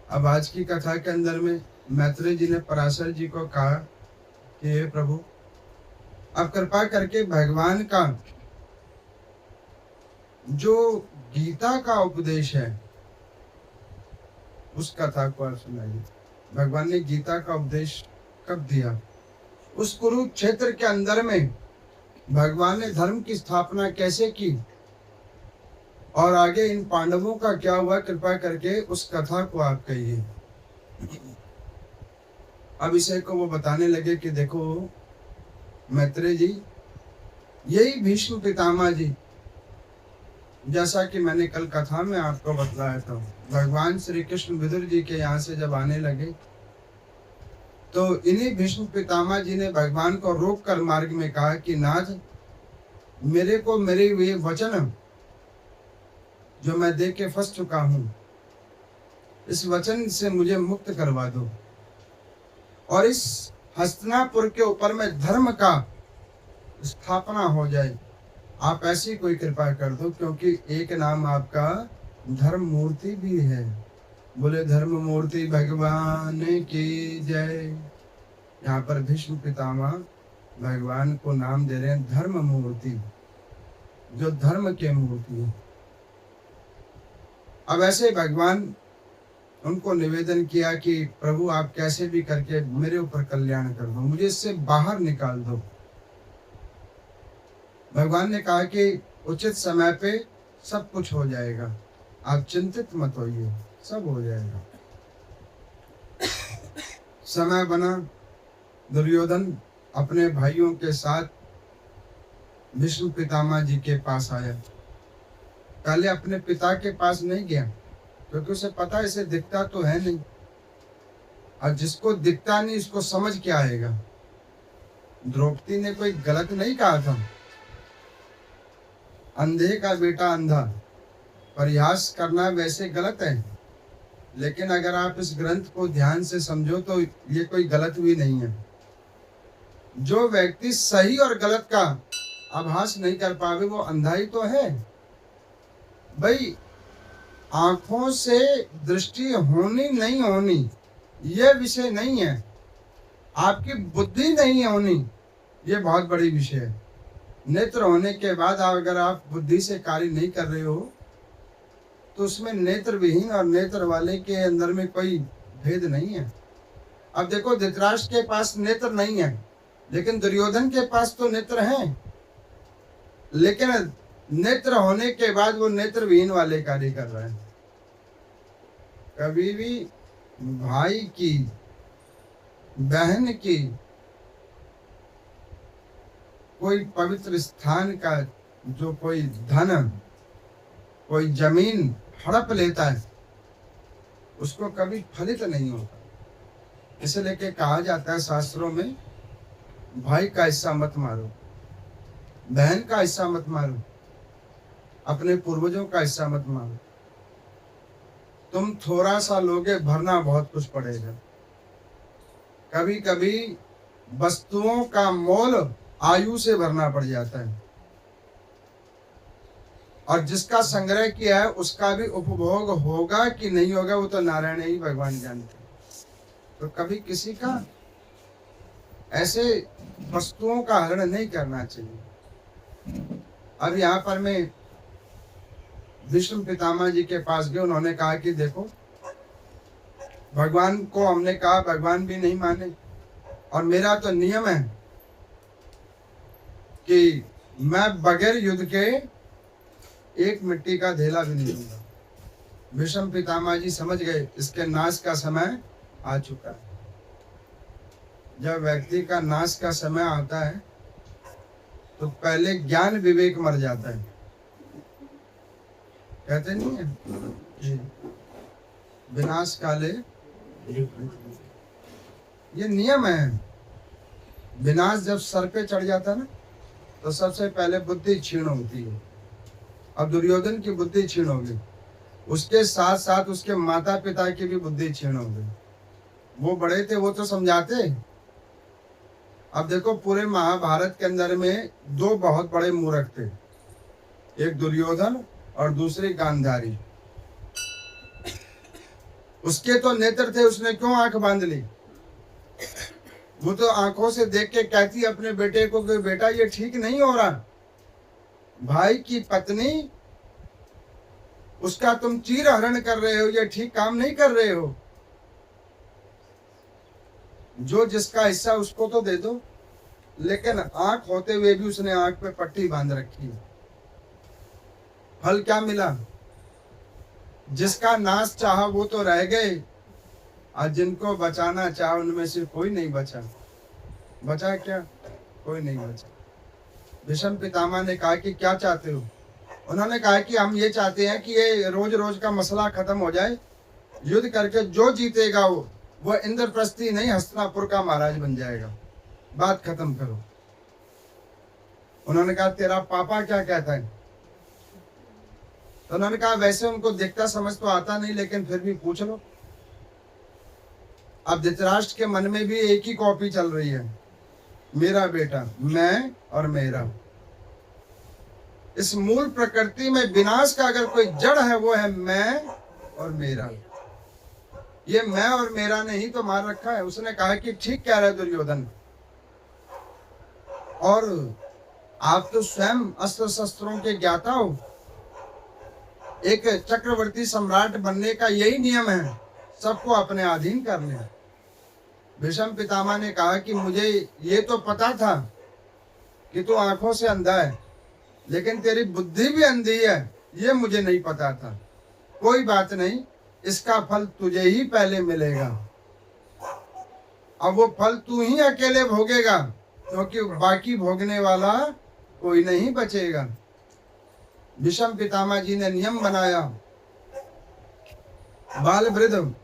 अब आज की कथा के अंदर में मैत्रेय जी ने पराशर जी को कहा कि हे प्रभु, आप कृपा करके भगवान का जो गीता का उपदेश है उस कथा को आप सुनाइए। भगवान ने गीता का उपदेश कब दिया? उस कुरुक्षेत्र के अंदर में भगवान ने धर्म की स्थापना कैसे की और आगे इन पांडवों का क्या हुआ, कृपा करके उस कथा को आप कहिए। अभिषेक को वो बताने लगे कि देखो मैत्रेय जी, यही भीष्म पितामह जी, जैसा कि मैंने कल कथा में आपको बतलाया था, भगवान श्री कृष्ण विदुर जी के यहाँ से जब आने लगे तो इन्हीं भीष्म पितामह जी ने भगवान को रोक कर मार्ग में कहा कि नाथ, मेरे को मेरे वे वचन जो मैं दे के फंस चुका हूं, इस वचन से मुझे मुक्त करवा दो और इस हस्तिनापुर के ऊपर में धर्म का स्थापना हो जाए। आप ऐसी कोई कृपा कर दो, क्योंकि एक नाम आपका धर्म मूर्ति भी है। बोले धर्म मूर्ति भगवान की जय। यहाँ पर भीष्म पितामह भगवान को नाम दे रहे हैं धर्म मूर्ति, जो धर्म के मूर्ति है। अब ऐसे भगवान उनको निवेदन किया कि प्रभु, आप कैसे भी करके मेरे ऊपर कल्याण कर दो, मुझे इससे बाहर निकाल दो। भगवान ने कहा कि उचित समय पे सब कुछ हो जाएगा, आप चिंतित मत होइए, सब हो जाएगा। समय बना, दुर्योधन अपने भाइयों के साथ भीष्म पितामह जी के पास आया। पहले अपने पिता के पास नहीं गया, क्योंकि उसे पता इसे दिखता तो है नहीं, और जिसको दिखता नहीं उसको समझ क्या आएगा। द्रौपदी ने कोई गलत नहीं कहा था, अंधे का बेटा अंधा, परिहास करना वैसे गलत है, लेकिन अगर आप इस ग्रंथ को ध्यान से समझो तो ये कोई गलत भी नहीं है। जो व्यक्ति सही और गलत का आभास नहीं कर पावे वो अंधा ही तो है। भाई, आंखों से दृष्टि होनी नहीं होनी ये विषय नहीं है, आपकी बुद्धि नहीं होनी ये बहुत बड़ी विषय है। नेत्र होने के बाद अगर आप बुद्धि से कार्य नहीं कर रहे हो तो उसमें नेत्र विहीन और नेत्र वाले के अंदर में कोई भेद नहीं है। अब देखो, धृतराष्ट्र के पास नेत्र नहीं है, लेकिन दुर्योधन के पास तो नेत्र हैं, लेकिन नेत्र होने के बाद वो नेत्र विहीन वाले कार्य कर रहे हैं। कभी भी भाई की, बहन की कोई पवित्र स्थान का जो कोई धन, कोई जमीन हड़प लेता है, उसको कभी फलित नहीं होता। इसे लेके कहा जाता है शास्त्रों में, भाई का हिस्सा मत मारो, बहन का हिस्सा मत मारो, अपने पूर्वजों का हिस्सा मत मारो। तुम थोड़ा सा लोगे, भरना बहुत कुछ पड़ेगा। कभी कभी वस्तुओं का मोल आयु से भरना पड़ जाता है, और जिसका संग्रह किया है उसका भी उपभोग होगा कि नहीं होगा वो तो नारायण ही भगवान जानते हैं। तो कभी किसी का ऐसे वस्तुओं का हरण नहीं करना चाहिए। अब यहाँ पर मैं भीष्म पितामह जी के पास गए, उन्होंने कहा कि देखो, भगवान को हमने कहा, भगवान भी नहीं माने, और मेरा तो नियम है कि मैं बगैर युद्ध के एक मिट्टी का धेला भी नहीं दूंगा। भीष्म पितामह जी समझ गए इसके नाश का समय आ चुका है। जब व्यक्ति का नाश का समय आता है तो पहले ज्ञान विवेक मर जाता है, कहते नहीं है विनाश काले, ये नियम है। विनाश जब सर पे चढ़ जाता है ना तो सबसे पहले बुद्धि क्षीण होती है। अब दुर्योधन की बुद्धि क्षीण हो गई, उसके साथ साथ उसके माता पिता की भी बुद्धि क्षीण हो गई। वो बड़े थे, वो तो समझाते। अब देखो, पूरे महाभारत के अंदर में दो बहुत बड़े मूर्ख थे, एक दुर्योधन और दूसरे गांधारी। उसके तो नेत्र थे, उसने क्यों आंख बांध ली? वो तो आंखों से देख के कहती अपने बेटे को कि बेटा ये ठीक नहीं हो रहा, भाई की पत्नी उसका तुम चीर हरण कर रहे हो, ये ठीक काम नहीं कर रहे हो। जो जिसका हिस्सा उसको तो दे दो। लेकिन आंख होते हुए भी उसने आंख पे पट्टी बांध रखी। फल क्या मिला? जिसका नाश चाहा वो तो रह गए, और जिनको बचाना चाहा उनमें से कोई नहीं बचा। बचा क्या? कोई नहीं बचा। भीष्म पितामह ने कहा कि क्या चाहते हो? उन्होंने कहा कि हम ये चाहते हैं कि ये रोज रोज का मसला खत्म हो जाए, युद्ध करके जो जीतेगा वो इंद्रप्रस्थी नहीं हस्तिनापुर का महाराज बन जाएगा। बात खत्म करो। उन्होंने कहा तेरा पापा क्या कहता है? तो उन्होंने कहा वैसे उनको देखता समझ तो आता नहीं, लेकिन फिर भी पूछ लो। अब धृतराष्ट्र के मन में भी एक ही कॉपी चल रही है, मेरा बेटा, मैं और मेरा। इस मूल प्रकृति में विनाश का अगर कोई जड़ है वो है मैं और मेरा। ये मैं और मेरा ने ही तो मार रखा है। उसने कहा कि ठीक कह रहे दुर्योधन, और आप तो स्वयं अस्त्र शस्त्रों के ज्ञाता हो। एक चक्रवर्ती सम्राट बनने का यही नियम है, सबको अपने अधीन कर ले। भीष्म पितामह ने कहा कि मुझे ये तो पता था कि तू आंखों से अंधा है, लेकिन तेरी बुद्धि भी अंधी है, ये मुझे नहीं पता था। कोई बात नहीं, इसका फल तुझे ही पहले मिलेगा। अब वो फल तू ही अकेले भोगेगा, क्योंकि बाकी भोगने वाला कोई नहीं बचेगा। भीष्म पितामह जी ने नियम बनाया, बाल वृद्ध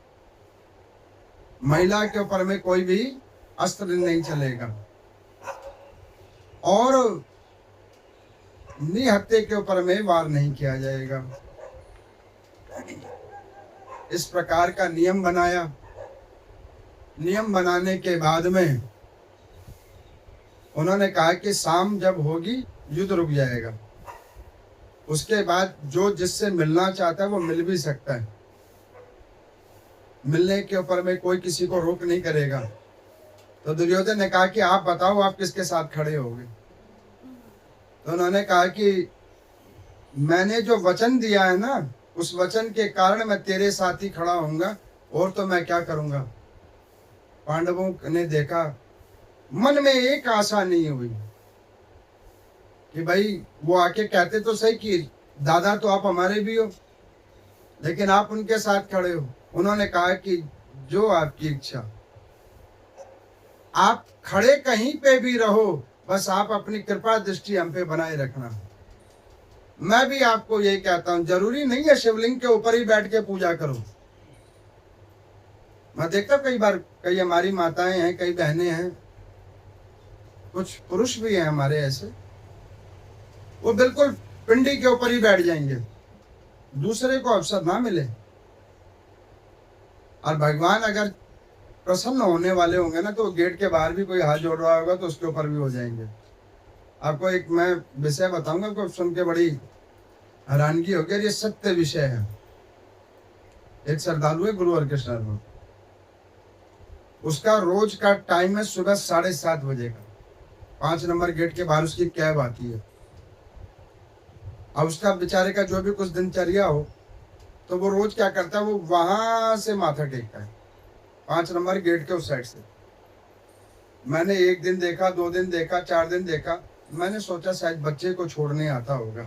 महिला के ऊपर में कोई भी अस्त्र नहीं चलेगा, और निहत्थे के ऊपर में वार नहीं किया जाएगा। इस प्रकार का नियम बनाया। नियम बनाने के बाद में उन्होंने कहा कि शाम जब होगी युद्ध रुक जाएगा, उसके बाद जो जिससे मिलना चाहता है वो मिल भी सकता है। मिलने के ऊपर में कोई किसी को रोक नहीं करेगा। तो दुर्योधन ने कहा कि आप बताओ आप किसके साथ खड़े होगे? तो उन्होंने कहा कि मैंने जो वचन दिया है ना, उस वचन के कारण मैं तेरे साथ ही खड़ा होऊंगा, और तो मैं क्या करूंगा। पांडवों ने देखा, मन में एक आशा नहीं हुई कि भाई वो आके कहते तो सही कि दादा तो आप हमारे भी हो, लेकिन आप उनके साथ खड़े हो। उन्होंने कहा कि जो आपकी इच्छा, आप खड़े कहीं पे भी रहो, बस आप अपनी कृपा दृष्टि हम पे बनाए रखना। मैं भी आपको यही कहता हूं, जरूरी नहीं है शिवलिंग के ऊपर ही बैठ के पूजा करो। मैं देखता हूं कई बार, कई हमारी माताएं हैं, कई बहनें हैं, कुछ पुरुष भी हैं हमारे ऐसे, वो बिल्कुल पिंडी के ऊपर ही बैठ जाएंगे, दूसरे को अवसर ना मिले। और भगवान अगर प्रसन्न होने वाले होंगे ना, तो गेट के बाहर भी कोई हाथ जोड़ रहा होगा तो उसके ऊपर भी हो जाएंगे। आपको एक मैं विषय बताऊंगा, आपको सुन के बड़ी हैरानगी होगी, ये सत्य विषय है। एक श्रद्धालु है गुरु हरकृष्ण में, उसका रोज का टाइम है सुबह 7:30 बजे का। 5 नंबर गेट के बाहर उसकी कैब आती है। अब उसका बेचारे का जो भी कुछ दिनचर्या हो, तो वो रोज क्या करता है, वो वहां से माथा टेकता है 5 नंबर गेट के उस साइड से। मैंने 1 दिन देखा, 2 दिन देखा, 4 दिन देखा। मैंने सोचा शायद बच्चे को छोड़ने आता होगा,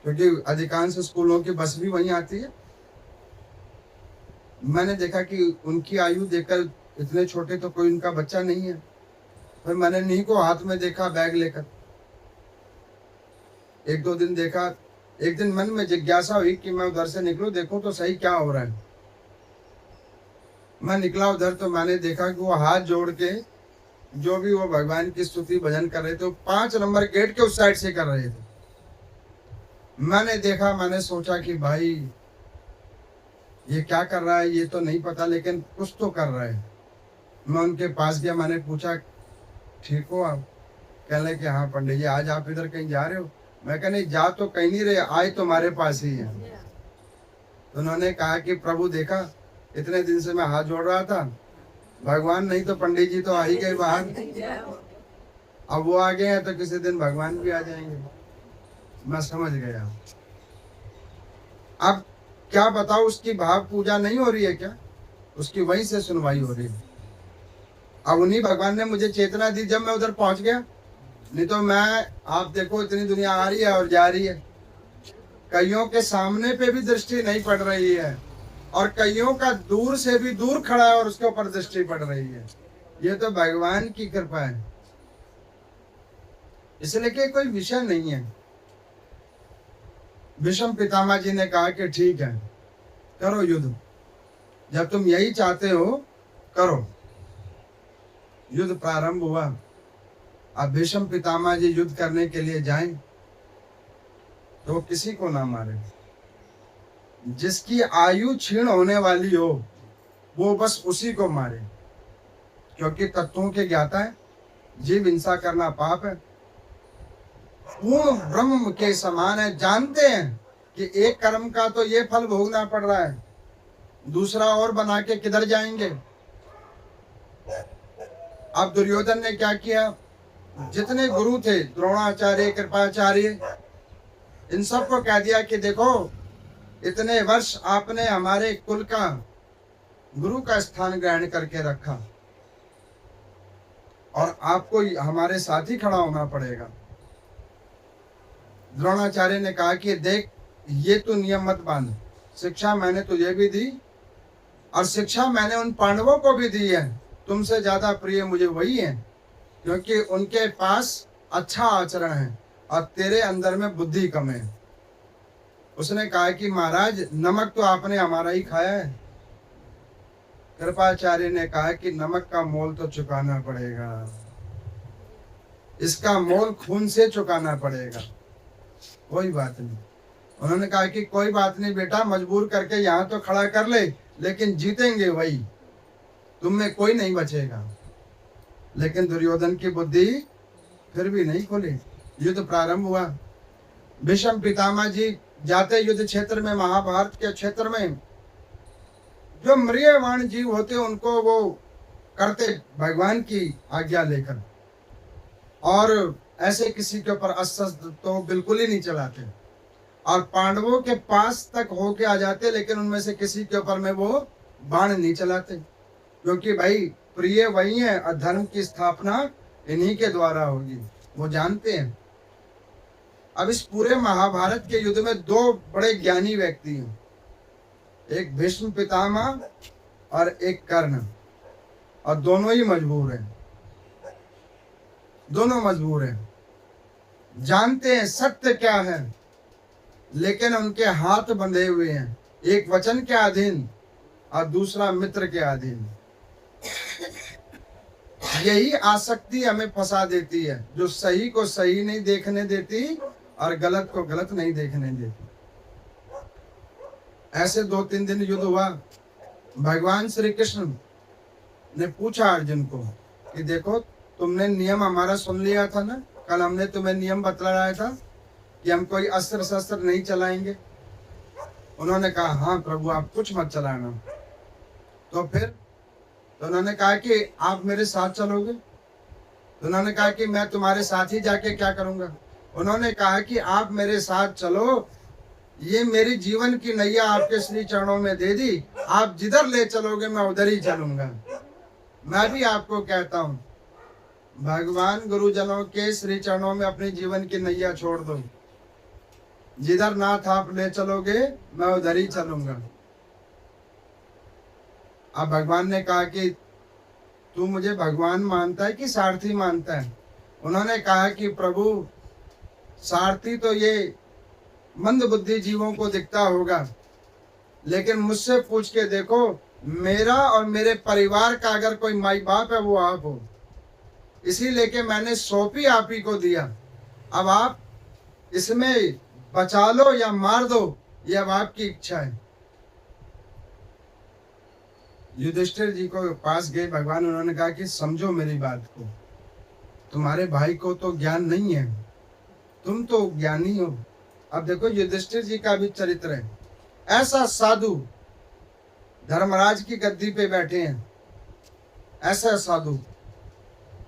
क्योंकि अधिकांश स्कूलों की बस भी वहीं आती है। मैंने देखा कि उनकी आयु देखकर इतने छोटे तो कोई उनका बच्चा नहीं है। फिर मैंने इन्हीं को हाथ में देखा बैग लेकर। 1-2 दिन देखा। एक दिन मन में जिज्ञासा हुई कि मैं उधर से निकलूं, देखो तो सही क्या हो रहा है। मैं निकला उधर, तो मैंने देखा कि वो हाथ जोड़ के जो भी वो भगवान की स्तुति भजन कर रहे थे, वो 5 नंबर गेट के उस साइड से कर रहे थे। मैंने देखा, मैंने सोचा कि भाई ये क्या कर रहा है, ये तो नहीं पता, लेकिन कुछ तो कर रहा है। मैं उनके पास गया, मैंने पूछा ठीक हो आप? कह रहे कि हाँ पंडित जी, आज आप इधर कहीं जा रहे हो? मैं कह नहीं, जा तो कहीं नहीं रहे, आए तुम्हारे पास ही है। तो उन्होंने कहा कि प्रभु देखा, इतने दिन से मैं हाथ जोड़ रहा था, भगवान नहीं तो पंडित जी तो आ ही गए बाहर, अब वो आ गए हैं तो किसी दिन भगवान भी आ जाएंगे। मैं समझ गया। अब क्या बताओ, उसकी भाव पूजा नहीं हो रही है क्या? उसकी वहीं से सुनवाई हो रही है। अब उन्हीं भगवान ने मुझे चेतना दी जब मैं उधर पहुंच गया, नहीं तो मैं, आप देखो इतनी दुनिया आ रही है और जा रही है, कईयों के सामने पे भी दृष्टि नहीं पड़ रही है और कईयों का दूर से भी दूर खड़ा है और उसके ऊपर दृष्टि पड़ रही है। ये तो भगवान की कृपा है, इसलिए कि कोई विषय नहीं है। भीष्म पितामह जी ने कहा कि ठीक है, करो युद्ध, जब तुम यही चाहते हो करो। युद्ध प्रारंभ हुआ। अब भीष्म पितामह जी युद्ध करने के लिए जाएं तो वो किसी को ना मारे, जिसकी आयु क्षीण होने वाली हो वो बस उसी को मारे, क्योंकि तत्वों के ज्ञाता है, जीव हिंसा करना पाप है, पूर्ण ब्रह्म के समान है। जानते हैं कि एक कर्म का तो ये फल भोगना पड़ रहा है, दूसरा और बना के किधर जाएंगे। अब दुर्योधन ने क्या किया, जितने गुरु थे, द्रोणाचार्य, कृपाचार्य, इन सबको कह दिया कि देखो, इतने वर्ष आपने हमारे कुल का गुरु का स्थान ग्रहण करके रखा और आपको हमारे साथ ही खड़ा होना पड़ेगा। द्रोणाचार्य ने कहा कि देख, ये तो नियम मत बांध, शिक्षा मैंने तुझे भी दी और शिक्षा मैंने उन पांडवों को भी दी है। तुमसे ज्यादा प्रिय मुझे वही है, क्योंकि उनके पास अच्छा आचरण है और तेरे अंदर में बुद्धि कम है। उसने कहा कि महाराज, नमक तो आपने हमारा ही खाया है। कृपाचार्य ने कहा कि नमक का मोल तो चुकाना पड़ेगा, इसका मोल खून से चुकाना पड़ेगा। कोई बात नहीं। उन्होंने कहा कि कोई बात नहीं बेटा, मजबूर करके यहाँ तो खड़ा कर ले, लेकिन जीतेंगे वही, तुम में कोई नहीं बचेगा। लेकिन दुर्योधन की बुद्धि फिर भी नहीं खुली। युद्ध प्रारंभ हुआ। भीष्म पितामह जी जाते युद्ध क्षेत्र में, महाभारत के क्षेत्र में, जो म्रियवाण जीव होते उनको वो करते भगवान की आज्ञा लेकर, और ऐसे किसी के ऊपर अस्त्र तो बिल्कुल ही नहीं चलाते, और पांडवों के पास तक होके आ जाते, लेकिन उनमें से किसी के ऊपर में वो बाण नहीं चलाते, क्योंकि भाई प्रिय वही है और धर्म की स्थापना इन्हीं के द्वारा होगी, वो जानते हैं। अब इस पूरे महाभारत के युद्ध में दो बड़े ज्ञानी व्यक्ति हैं, एक भीष्म पितामह और एक कर्ण, और दोनों ही मजबूर हैं, दोनों मजबूर हैं, जानते हैं सत्य क्या है, लेकिन उनके हाथ बंधे हुए हैं, एक वचन के अधीन और दूसरा मित्र के अधीन। यही आसक्ति हमें फंसा देती है, जो सही को सही नहीं देखने देती और गलत को गलत नहीं देखने देती। ऐसे 2-3 दिन युद्ध हुआ। भगवान श्री कृष्ण ने पूछा अर्जुन को कि देखो, तुमने नियम हमारा सुन लिया था ना, कल हमने तुम्हें नियम बतलाया था कि हम कोई अस्त्र शस्त्र नहीं चलाएंगे। उन्होंने कहा हाँ प्रभु, आप कुछ मत चलाना। तो फिर तो उन्होंने कहा कि आप मेरे साथ चलोगे। तो उन्होंने कहा कि मैं तुम्हारे साथ ही जाके क्या करूंगा। उन्होंने कहा कि आप मेरे साथ चलो, ये मेरी जीवन की नैया आपके श्री चरणों में दे दी, आप जिधर ले चलोगे मैं उधर ही चलूंगा। मैं भी आपको कहता हूँ, भगवान गुरुजनों के श्री चरणों में अपनी जीवन की नैया छोड़ दो, जिधर नाथ आप ले चलोगे मैं उधर ही चलूंगा। अब भगवान ने कहा कि तू मुझे भगवान मानता है कि सारथी मानता है। उन्होंने कहा कि प्रभु, सारथी तो ये मंद बुद्धि जीवों को दिखता होगा, लेकिन मुझसे पूछ के देखो, मेरा और मेरे परिवार का अगर कोई माई बाप है वो आप हो, इसी लेके मैंने सौंप ही आप ही को दिया। अब आप इसमें बचा लो या मार दो, ये अब आपकी इच्छा है। युधिष्ठिर जी को पास गए भगवान, उन्होंने कहा कि समझो मेरी बात को, तुम्हारे भाई को तो ज्ञान नहीं है, तुम तो ज्ञानी हो। अब देखो युधिष्ठिर जी का भी चरित्र है, ऐसा साधु धर्मराज की गद्दी पे बैठे हैं, ऐसा साधु।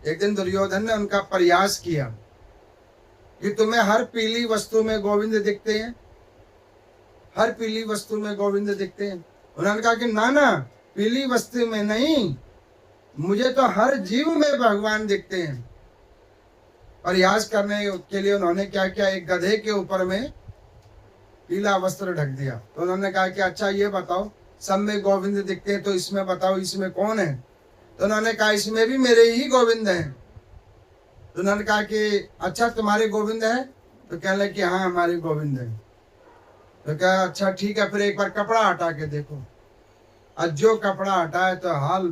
एक दिन दुर्योधन ने उनका प्रयास किया कि तुम्हें हर पीली वस्तु में गोविंद दिखते हैं, हर पीली वस्तु में गोविंद दिखते हैं। उन्होंने कहा कि ना ना, पीली वस्तु में नहीं, मुझे तो हर जीव में भगवान दिखते हैं। प्रयास करने के लिए उन्होंने क्या किया, एक गधे के ऊपर में पीला वस्त्र ढक दिया। तो उन्होंने कहा कि अच्छा ये बताओ, सब में गोविंद दिखते हैं तो इसमें बताओ इसमें कौन है? तो उन्होंने कहा इसमें भी मेरे ही गोविंद हैं। तो उन्होंने कहा कि अच्छा तुम्हारे गोविंद है? तो कह लगे कि हाँ हमारे गोविंद है। तो कहा अच्छा ठीक है, फिर एक बार कपड़ा हटा के देखो। और जो कपड़ा हटाए तो हाल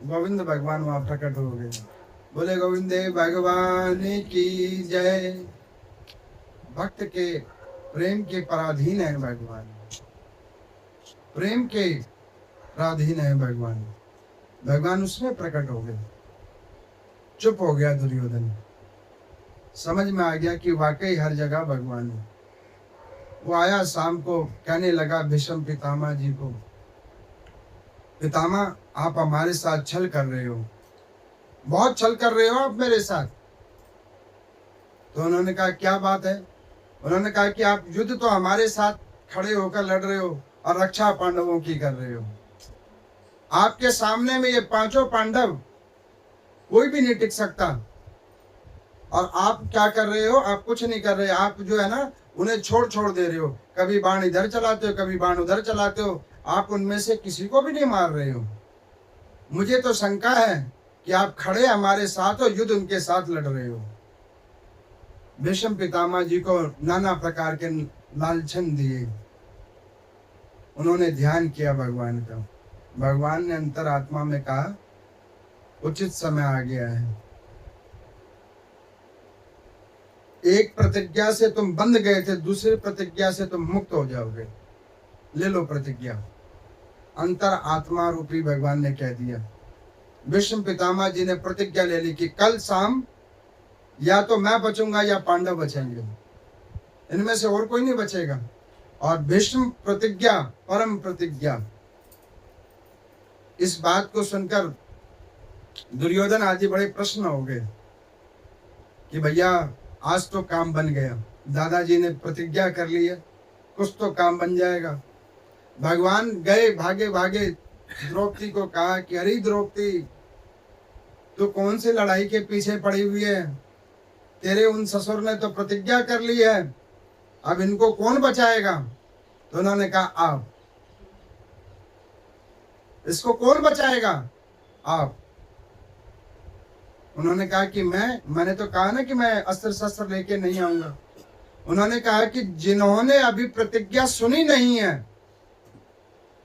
गोविंद भगवान वहां प्रकट हो गए। बोले गोविंदे भगवान की जय। भक्त के प्रेम के पराधीन है भगवान, प्रेम के पराधीन है भगवान। भगवान उसमें प्रकट हो गए। चुप हो गया दुर्योधन, समझ में आ गया कि वाकई हर जगह भगवान है। वो आया शाम को, कहने लगा भीष्म पितामह जी को, पितामह आप हमारे साथ छल कर रहे हो, बहुत छल कर रहे हो आप मेरे साथ। तो उन्होंने कहा क्या बात है? उन्होंने कहा कि आप युद्ध तो हमारे साथ खड़े होकर लड़ रहे हो और रक्षा पांडवों की कर रहे हो। आपके सामने में ये पांचों पांडव कोई भी नहीं टिक सकता, और आप क्या कर रहे हो? आप कुछ नहीं कर रहे। आप जो है ना उन्हें छोड़ दे रहे हो, कभी बाण इधर चलाते हो, कभी बाण उधर चलाते हो। आप उनमें से किसी को भी नहीं मार रहे हो। मुझे तो शंका है कि आप खड़े हमारे साथ हो, युद्ध उनके साथ लड़ रहे हो। भीष्म पितामह जी को नाना प्रकार के लालछन दिए। उन्होंने ध्यान किया भगवान का। भगवान ने अंतरात्मा में कहा उचित समय आ गया है। एक प्रतिज्ञा से तुम बंध गए थे, दूसरी प्रतिज्ञा से तुम मुक्त हो जाओगे। ले लो प्रतिज्ञा। अंतर आत्मा रूपी भगवान ने कह दिया। भीष्म पितामह जी ने प्रतिज्ञा ले ली कि कल शाम या तो मैं बचूंगा या पांडव बचेंगे, इनमें से और कोई नहीं बचेगा। और भीष्म प्रतिज्ञा परम प्रतिज्ञा। इस बात को सुनकर दुर्योधन आदि बड़े प्रश्न हो गए कि भैया आज तो काम बन गया, दादाजी ने प्रतिज्ञा कर ली है, कुछ तो काम बन जाएगा। भगवान गए भागे भागे द्रौपदी को कहा कि अरे द्रौपदी, तू कौन सी लड़ाई के पीछे पड़ी हुई है? तेरे उन ससुर ने तो प्रतिज्ञा कर ली है, अब इनको कौन बचाएगा? तो उन्होंने कहा आप। इसको कौन बचाएगा? आप। उन्होंने कहा कि मैंने तो कहा ना कि मैं अस्त्र शस्त्र लेके नहीं आऊंगा। उन्होंने कहा कि जिन्होंने अभी प्रतिज्ञा सुनी नहीं है,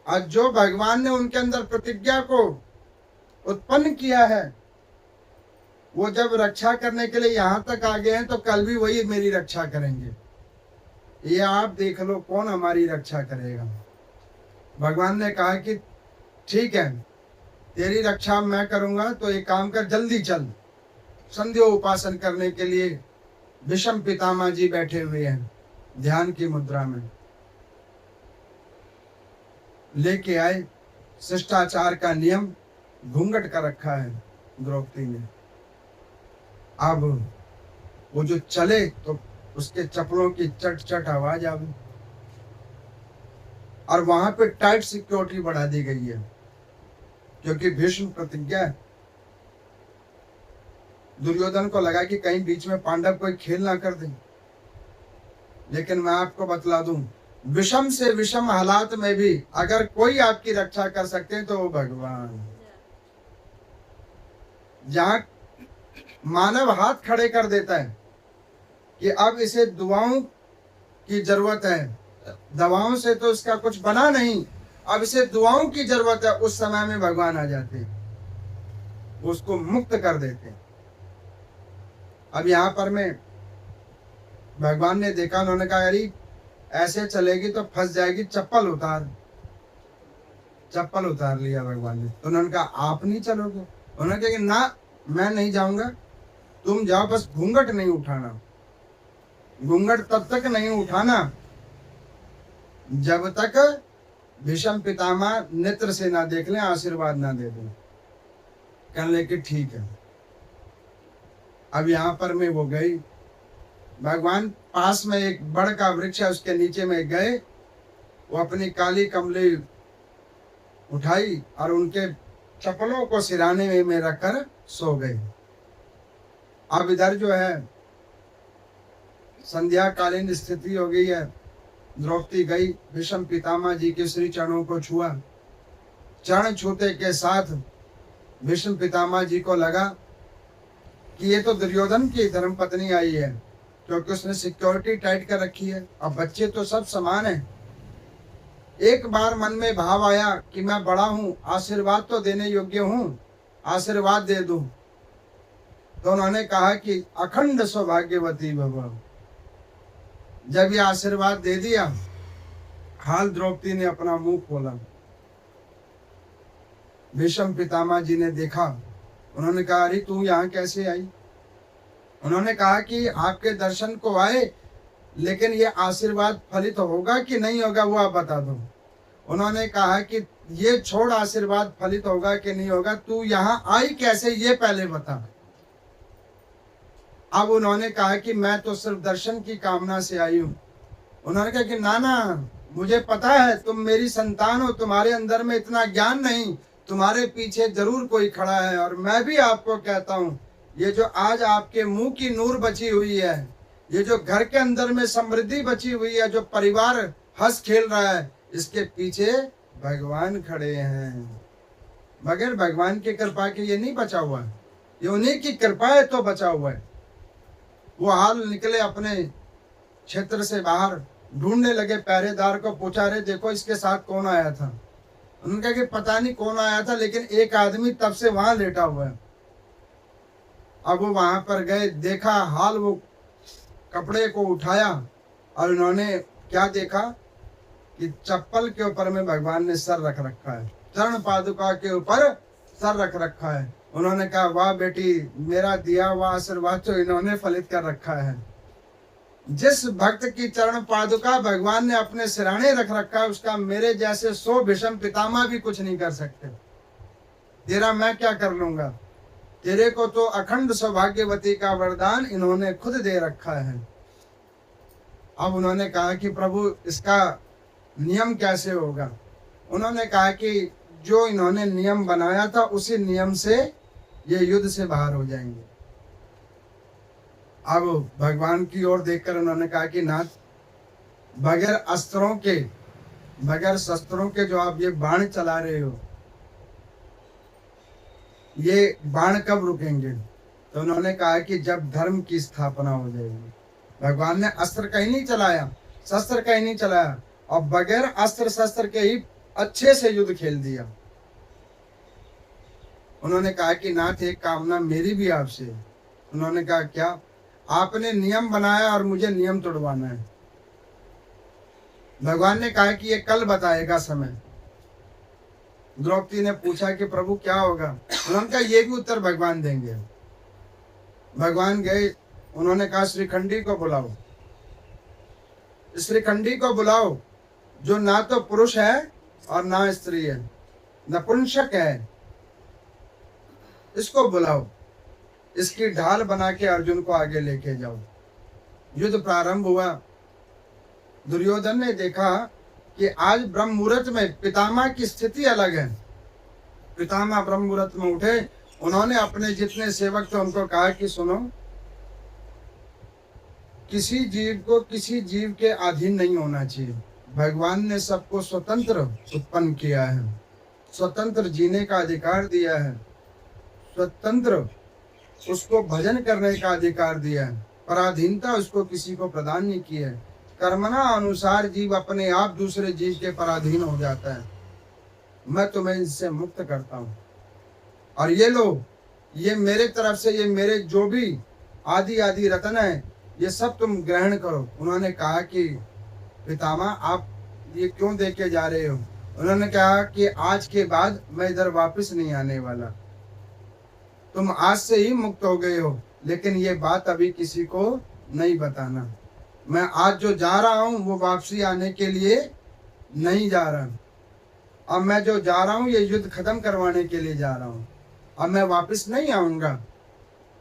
आज जो भगवान ने उनके अंदर प्रतिज्ञा को उत्पन्न किया है, वो जब रक्षा करने के लिए यहाँ तक आ गए हैं तो कल भी वही मेरी रक्षा करेंगे। ये आप देख लो कौन हमारी रक्षा करेगा। भगवान ने कहा कि ठीक है, तेरी रक्षा मैं करूंगा, तो एक काम कर, जल्दी चल। संध्या उपासन करने के लिए भीष्म पितामह जी बैठे हुए हैं ध्यान की मुद्रा में। लेके आए, शिष्टाचार का नियम घूंघट का रखा है द्रौपदी ने। अब वो जो चले तो उसके चप्पलों की चट चट आवाज आवी, और वहां पे टाइट सिक्योरिटी बढ़ा दी गई है, क्योंकि भीष्म प्रतिज्ञा है। दुर्योधन को लगा कि कहीं बीच में पांडव कोई खेल ना कर दे, लेकिन मैं आपको बतला दूं, विषम से विषम हालात में भी अगर कोई आपकी रक्षा कर सकते हैं तो वो भगवान। जहां मानव हाथ खड़े कर देता है कि अब इसे दुआओं की जरूरत है, दवाओं से तो इसका कुछ बना नहीं, अब इसे दुआओं की जरूरत है, उस समय में भगवान आ जाते हैं, उसको मुक्त कर देते हैं। अब यहाँ पर में भगवान ने देखा, उन्होंने कहा अरे ऐसे चलेगी तो फंस जाएगी, चप्पल उतार। चप्पल उतार लिया भगवान ने। तो उन्होंने कहा आप नहीं चलोगे? उन्होंने कहा कि ना, मैं नहीं जाऊंगा, तुम जाओ, बस घूंघट नहीं उठाना। घूंघट तब तक नहीं उठाना जब तक भीष्म पितामह नेत्र से ना देख लें, आशीर्वाद ना दे दें। कहने लगे ठीक है। अब यहाँ पर मैं वो गई, भगवान पास में एक बड़ का वृक्ष है, उसके नीचे में गए, वो अपनी काली कमली उठाई और उनके चप्पलों को सिराने में रखकर सो गई। अब इधर जो है संध्या कालीन स्थिति हो गई है। द्रौपदी गई, भीष्म पितामह जी के श्री चरणों को छुआ। चरण छूते के साथ भीष्म पितामह जी को लगा कि ये तो दुर्योधन की धर्मपत्नी आई है, क्योंकि उसने सिक्योरिटी टाइट कर रखी है। अब बच्चे तो सब समान हैं। एक बार मन में भाव आया कि मैं बड़ा हूं, आशीर्वाद तो देने योग्य हूं, आशीर्वाद दे दूं। तो उन्होंने कहा कि अखंड सौभाग्यवती भव। जब ये आशीर्वाद दे दिया, हाल द्रौपदी ने अपना मुंह खोला। भीष्म पितामह जी ने देखा, उन्होंने कहा अरे तू यहाँ कैसे आई? उन्होंने कहा कि आपके दर्शन को आए, लेकिन ये आशीर्वाद फलित होगा कि नहीं होगा वो आप बता दो। उन्होंने कहा कि ये छोड़ आशीर्वाद फलित होगा कि नहीं होगा, तू यहाँ आई कैसे ये पहले बता। अब उन्होंने कहा कि मैं तो सिर्फ दर्शन की कामना से आई हूँ। उन्होंने कहा कि ना ना, मुझे पता है तुम मेरी संतान हो, तुम्हारे अंदर में इतना ज्ञान नहीं, तुम्हारे पीछे जरूर कोई खड़ा है। और मैं भी आपको कहता हूँ, ये जो आज आपके मुंह की नूर बची हुई है, ये जो घर के अंदर में समृद्धि बची हुई है, जो परिवार हंस खेल रहा है, इसके पीछे भगवान खड़े हैं। मगर भगवान की कृपा के ये नहीं बचा हुआ है, ये उन्हीं की कृपा है तो बचा हुआ है। वो हाल निकले अपने क्षेत्र से बाहर, ढूंढने लगे, पहरेदार को पूछा रहे देखो इसके साथ कौन आया था। उन्होंने कहा कि पता नहीं कौन आया था, लेकिन एक आदमी तब से वहां लेटा हुआ है। अब वो वहां पर गए, देखा हाल, वो कपड़े को उठाया और उन्होंने क्या देखा कि चप्पल के ऊपर में भगवान ने सर रख रखा है, चरण पादुका के ऊपर सर रख रखा है। उन्होंने कहा वाह बेटी, मेरा दिया हुआ आशीर्वाद तो इन्होंने फलित कर रखा है। जिस भक्त की चरण पादुका भगवान ने अपने सिराने रख रखा है, उसका मेरे जैसे 100 भीष्म पितामह भी कुछ नहीं कर सकते। तेरा मैं क्या कर लूंगा, तेरे को तो अखंड सौभाग्यवती का वरदान इन्होंने खुद दे रखा है। अब उन्होंने कहा कि प्रभु इसका नियम कैसे होगा। उन्होंने कहा कि जो इन्होंने नियम बनाया था उसी नियम से ये युद्ध से बाहर हो जाएंगे। अब भगवान की ओर देखकर उन्होंने कहा कि नाथ, बगैर अस्त्रों के, बगैर शस्त्रों के जो आप ये बाण चला रहे हो, ये बाण कब रुकेंगे? तो उन्होंने कहा कि जब धर्म की स्थापना हो जाएगी। भगवान ने अस्त्र कहीं नहीं चलाया, शस्त्र कहीं नहीं चलाया, और बगैर अस्त्र शस्त्र के ही अच्छे से युद्ध खेल दिया। उन्होंने कहा कि नाथ एक कामना मेरी भी आपसे। उन्होंने कहा क्या? आपने नियम बनाया और मुझे नियम तोड़वाना है। भगवान ने कहा कि ये कल बताएगा समय। द्रौपदी ने पूछा कि प्रभु क्या होगा? उन्होंने कहा ये भी उत्तर भगवान देंगे। भगवान गए, उन्होंने कहा श्रीखंडी को बुलाओ, श्रीखंडी को बुलाओ, जो ना तो पुरुष है और ना स्त्री है, नपुंसक है, इसको बुलाओ, इसकी ढाल बना के अर्जुन को आगे लेके जाओ। युद्ध प्रारंभ हुआ। दुर्योधन ने देखा कि आज ब्रह्म मुहूर्त में पितामह की स्थिति अलग है। पितामह ब्रह्म मुहूर्त में उठे, उन्होंने अपने जितने सेवक थे उनको कहा कि सुनो, किसी जीव को किसी जीव के अधीन नहीं होना चाहिए। भगवान ने सबको स्वतंत्र उत्पन्न किया है, स्वतंत्र जीने का अधिकार दिया है, स्वतंत्र उसको भजन करने का अधिकार दिया है, पराधीनता उसको किसी को प्रदान नहीं की है। कर्मणा अनुसार जीव अपने आप दूसरे जीव के पराधीन हो जाता है। मैं तुम्हें इससे मुक्त करता हूँ, और ये लो, ये मेरे तरफ से, ये मेरे जो भी आदि आदि रत्न है, ये सब तुम ग्रहण करो। उन्होंने कहा कि पितामह आप ये क्यों दे के जा रहे हो? उन्होंने कहा कि आज के बाद मैं इधर वापस नहीं आने वाला, तुम आज से ही मुक्त हो गए हो, लेकिन ये बात अभी किसी को नहीं बताना। मैं आज जो जा रहा हूँ वो वापसी आने के लिए नहीं जा रहा, अब मैं जो जा रहा हूं ये युद्ध खत्म करवाने के लिए जा रहा हूं, अब मैं वापस नहीं आऊंगा।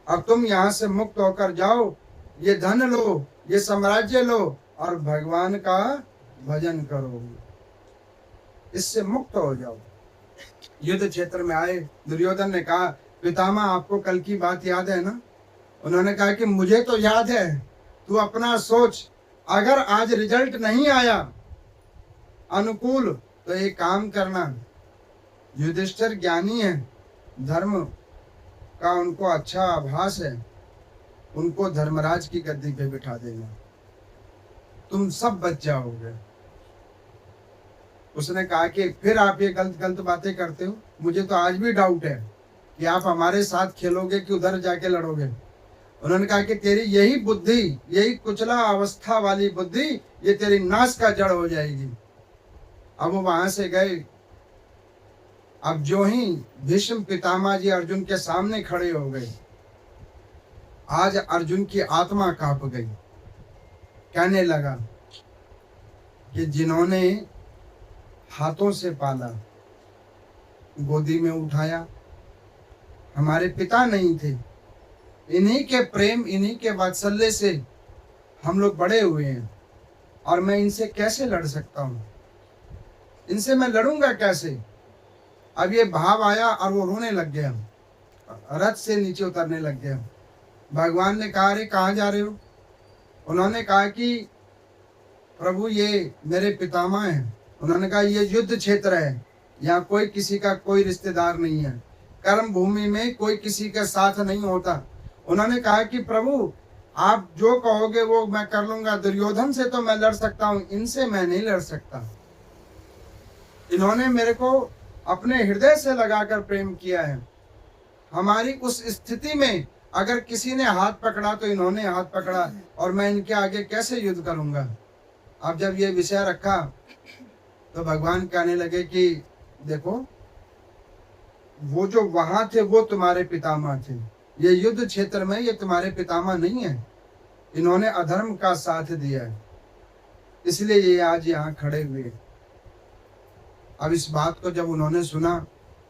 अब तुम यहां से मुक्त होकर जाओ, ये धन लो, ये साम्राज्य लो और भगवान का भजन करो, इससे मुक्त हो जाओ। युद्ध क्षेत्र में आए, दुर्योधन ने कहा, पितामह आपको कल की बात याद है ना? उन्होंने कहा कि मुझे तो याद है, तू अपना सोच, अगर आज रिजल्ट नहीं आया अनुकूल तो एक काम करना, युधिष्ठिर ज्ञानी है, धर्म का उनको अच्छा आभास है, उनको धर्मराज की गद्दी पे बिठा देना, तुम सब बच जाओगे। उसने कहा कि फिर आप ये गलत गलत बातें करते हो, मुझे तो आज भी डाउट है कि आप हमारे साथ खेलोगे कि उधर जाके लड़ोगे। उन्होंने कहा कि तेरी यही बुद्धि, यही कुचला अवस्था वाली बुद्धि, ये तेरी नाश का जड़ हो जाएगी। अब वो वहां से गए। अब जो ही भीष्म पितामह जी अर्जुन के सामने खड़े हो गए, आज अर्जुन की आत्मा कांप गई। कहने लगा कि जिन्होंने हाथों से पाला, गोदी में उठाया, हमारे पिता नहीं थे, इन्हीं के प्रेम, इन्हीं के वात्सल्य से हम लोग बड़े हुए हैं, और मैं इनसे कैसे लड़ सकता हूं? इनसे मैं लड़ूंगा कैसे? अब ये भाव आया और वो रोने लग गया, रथ से नीचे उतरने लग गया। भगवान ने कहा, अरे कहाँ जा रहे हो? उन्होंने कहा कि प्रभु ये मेरे पितामह हैं। उन्होंने कहा ये युद्ध क्षेत्र है, यहाँ कोई किसी का कोई रिश्तेदार नहीं है, कर्म भूमि में कोई किसी का साथ नहीं होता। उन्होंने कहा कि प्रभु आप जो कहोगे वो मैं कर लूंगा, दुर्योधन से तो मैं लड़ सकता हूँ, इनसे मैं नहीं लड़ सकता। इन्होंने मेरे को अपने हृदय से लगाकर प्रेम किया है, हमारी उस स्थिति में अगर किसी ने हाथ पकड़ा तो इन्होंने हाथ पकड़ा, और मैं इनके आगे कैसे युद्ध करूंगा? अब जब ये विषय रखा तो भगवान कहने लगे कि देखो, वो जो वहां थे वो तुम्हारे पितामह थे, ये युद्ध क्षेत्र में ये तुम्हारे पितामह नहीं है, इन्होंने अधर्म का साथ दिया है, इसलिए ये आज यहाँ खड़े हुए। अब इस बात को जब उन्होंने सुना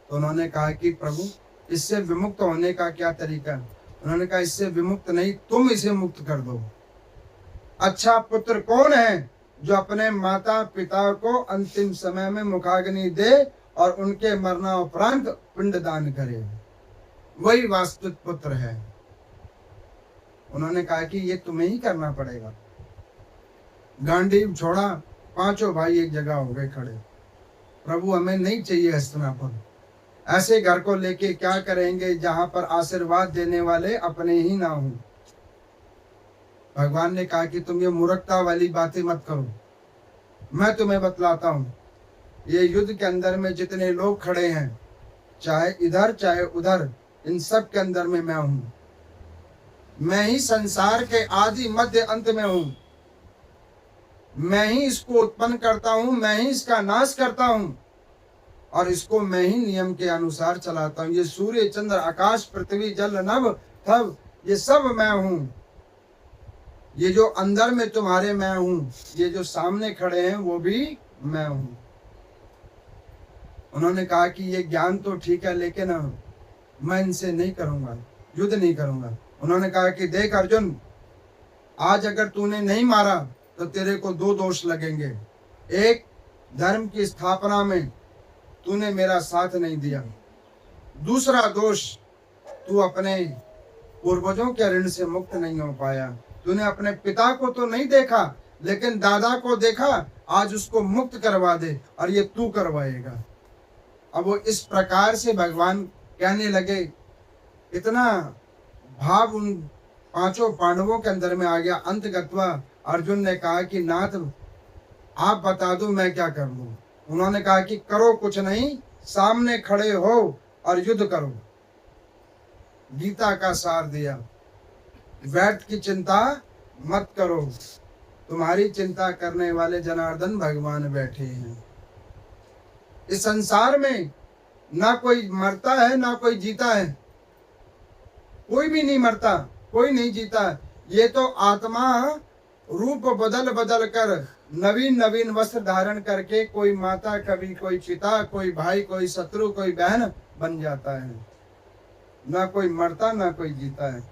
तो उन्होंने कहा कि प्रभु इससे विमुक्त होने का क्या तरीका है? उन्होंने कहा इससे विमुक्त नहीं, तुम इसे मुक्त कर दो। अच्छा पुत्र कौन है जो अपने माता पिता को अंतिम समय में मुखाग्नि दे और उनके मरणाउपरांत पिंडदान करे? वही वास्तविक पुत्र है। उन्होंने कहा कि ये तुम्हें ही करना पड़ेगा। गांडीव छोड़ा, पांचों भाई एक जगह हो गए खड़े। प्रभु हमें नहीं चाहिए हस्तिनापुर, ऐसे घर को लेके क्या करेंगे जहां पर आशीर्वाद देने वाले अपने ही ना हो। भगवान ने कहा कि तुम ये मूर्खता वाली बातें मत करो, मैं तुम्हें बतलाता हूं, ये युद्ध के अंदर में जितने लोग खड़े हैं, चाहे इधर चाहे उधर, इन सब के अंदर में मैं हूं। मैं ही संसार के आदि मध्य अंत में हूं, मैं ही इसको उत्पन्न करता हूं, मैं ही इसका नाश करता हूं, और इसको मैं ही नियम के अनुसार चलाता हूं। ये सूर्य चंद्र आकाश पृथ्वी जल नभ थव, ये सब मैं हूं। ये जो अंदर में तुम्हारे मैं हूं, ये जो सामने खड़े हैं वो भी मैं हूं। उन्होंने कहा कि ये ज्ञान तो ठीक है, लेकिन मैं इनसे नहीं करूंगा, युद्ध नहीं करूंगा। उन्होंने कहा कि देख अर्जुन, आज अगर तूने नहीं मारा तो तेरे को दो दोष लगेंगे। एक, धर्म की स्थापना में तूने मेरा साथ नहीं दिया। दूसरा दोष, तू अपने पूर्वजों के ऋण से मुक्त नहीं हो पाया। तूने अपने पिता को तो नहीं देखा, लेकिन दादा को देखा, आज उसको मुक्त करवा दे, और ये तू करवाएगा। अब वो इस प्रकार से भगवान कहने लगे, इतना भाव उन पांचों पांडवों के अंदर में आ गया। अंतगत्वा अर्जुन ने कहा कि नाथ आप बता दो मैं क्या कर लूं। उन्होंने कहा कि करो कुछ नहीं, सामने खड़े हो और युद्ध करो। गीता का सार दिया, व्यर्थ की चिंता मत करो, तुम्हारी चिंता करने वाले जनार्दन भगवान बैठे हैं। इस संसार में ना कोई मरता है ना कोई जीता है, कोई भी नहीं मरता, कोई नहीं जीता। ये तो आत्मा रूप बदल बदल कर नवीन नवीन वस्त्र धारण करके कोई माता, कभी कोई पिता, कोई भाई, कोई शत्रु, कोई बहन बन जाता है। ना कोई मरता, ना कोई जीता है।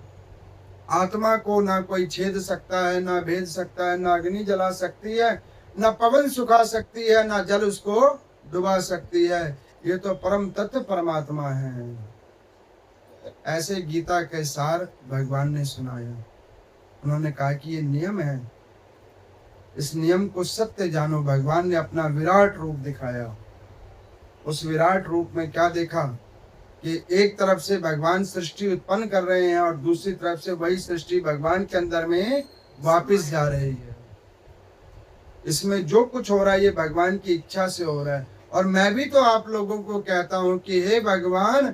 आत्मा को ना कोई छेद सकता है, ना भेद सकता है, ना अग्नि जला सकती है, ना पवन सुखा सकती है, ना जल उसको डुबा सकती है। ये तो परम तत्व परमात्मा है। ऐसे गीता के सार भगवान ने सुनाया। उन्होंने कहा कि ये नियम है, इस नियम को सत्य जानो। भगवान ने अपना विराट रूप दिखाया। उस विराट रूप में क्या देखा कि एक तरफ से भगवान सृष्टि उत्पन्न कर रहे हैं और दूसरी तरफ से वही सृष्टि भगवान के अंदर में वापस जा रही है। इसमें जो कुछ हो रहा है ये भगवान की इच्छा से हो रहा है। और मैं भी तो आप लोगों को कहता हूं कि हे भगवान,